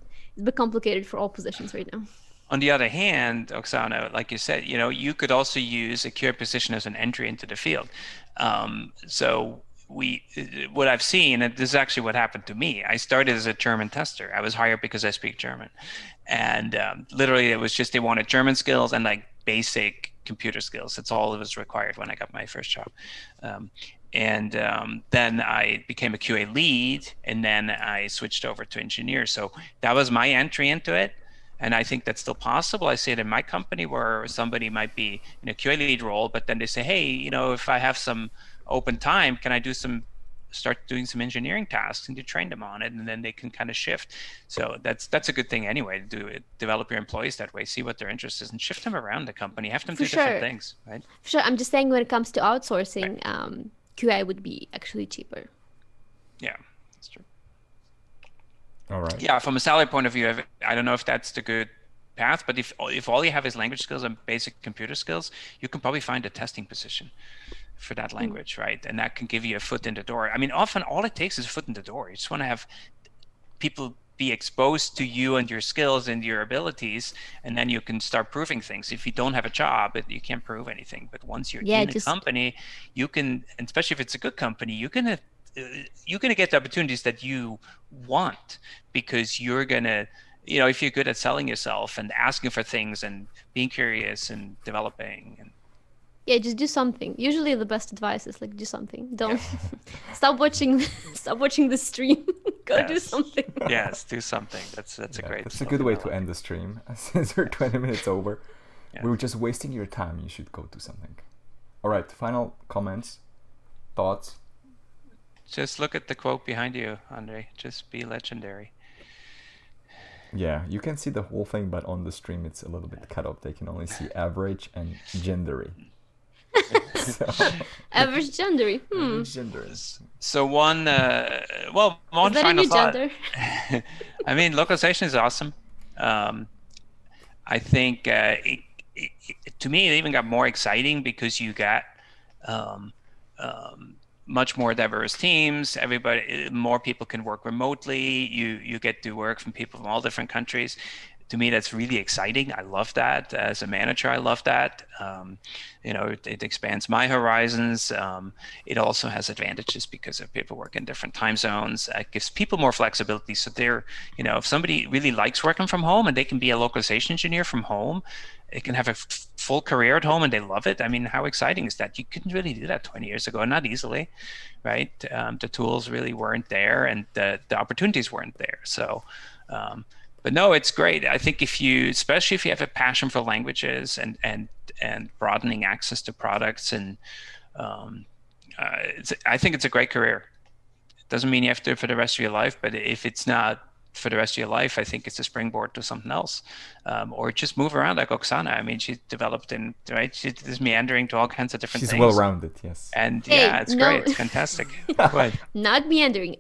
complicated for all positions right now. On the other hand, Oksana, like you said, you could also use a QA position as an entry into the field. So what I've seen, and this is actually what happened to me. I started as a German tester. I was hired because I speak German, and literally it was just they wanted German skills and like basic computer skills. That's all that was required when I got my first job. And then I became a QA lead, and then I switched over to engineer. So that was my entry into it. And I think that's still possible. I see it in my company where somebody might be in a QA lead role, but then they say, hey, if I have some open time, can I start doing some engineering tasks, and to train them on it, and then they can kind of shift. So that's a good thing anyway, to develop your employees that way, see what their interest is, and shift them around the company, have them do different things, right? For sure. I'm just saying when it comes to outsourcing, QA would be actually cheaper. Yeah, that's true. All right. Yeah, from a salary point of view, I don't know if that's the good path, but if all you have is language skills and basic computer skills, you can probably find a testing position for that language, right? And that can give you a foot in the door. I mean, often all it takes is a foot in the door. You just want to have people be exposed to you and your skills and your abilities, and then you can start proving things. If you don't have a job, you can't prove anything. But once you're Yeah, in a just company, you can, and especially if it's a good company, you're gonna get the opportunities that you want, because you're gonna, if you're good at selling yourself and asking for things and being curious and developing. And yeah, just do something. Usually the best advice is like do something. Don't stop watching stop watching the stream. Go do Yes. something. Yes, do something. That's a Yeah, great. that's a good way to development. end the stream. Since we're 20 minutes over, Yeah. we were just wasting your time. You should go do something. All right, final comments, thoughts. Just look at the quote behind you, Andre. Just be legendary. Yeah, you can see the whole thing, but on the stream it's a little bit cut off. They can only see average and gendery. So, Average gender. genders. So one Is that a final new thought. gender? I mean, localization is awesome. I think to me it even got more exciting because you got much more diverse teams. More people can work remotely. You get to work from people from all different countries. To me, that's really exciting. I love that. As a manager, I love that. It expands my horizons. It also has advantages because of people work in different time zones. It gives people more flexibility. So if somebody really likes working from home and they can be a localization engineer from home, it can have a full career at home and they love it. I mean, how exciting is that? You couldn't really do that 20 years ago, not easily, right? The tools really weren't there and the opportunities weren't there. So, but no, it's great. I think especially if you have a passion for languages and broadening access to products, and I think it's a great career. It doesn't mean you have to do it for the rest of your life, but if it's not for the rest of your life, I think it's a springboard to something else, or just move around like Oksana. I mean, she's developed she's meandering to all kinds of different She's things. well-rounded, yes. And Hey, yeah, it's no. great. It's fantastic. What? Not meandering.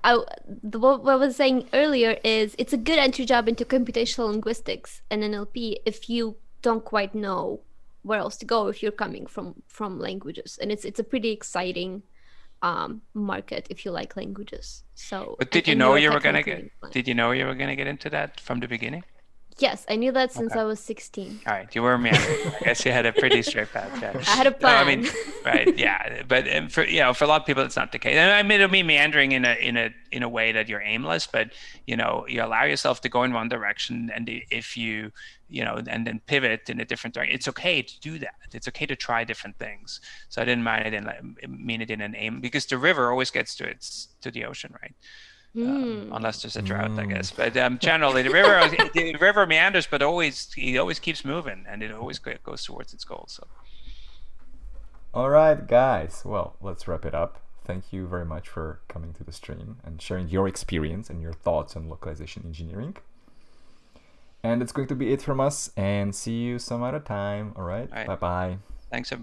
What I was saying earlier is it's a good entry job into computational linguistics and NLP if you don't quite know where else to go if you're coming from languages, and it's a pretty exciting market if you like languages. So, But did you and know you're a you were technical gonna get? inclined. Did you know you were gonna get into that from the beginning? Yes, I knew that since Okay. I was 16. All right, you were meandering. I guess you had a pretty straight path. Yeah. I had a No, I plan. mean, right, yeah, but for a lot of people, it's not the case. And I mean, it'll be meandering in a way that you're aimless, but you allow yourself to go in one direction, and if you and then pivot in a different direction, it's okay to do that. It's okay to try different things. So I didn't mind it, and mean it in an aim, because the river always gets to the ocean, right? Unless there's a drought, I guess. But generally, the river meanders, but it always keeps moving, and it always goes towards its goal. So, All right, guys. Well, let's wrap it up. Thank you very much for coming to the stream and sharing your experience and your thoughts on localization engineering. And it's going to be it from us, and see you some other time. All right. All right. Bye-bye. thanks everybody.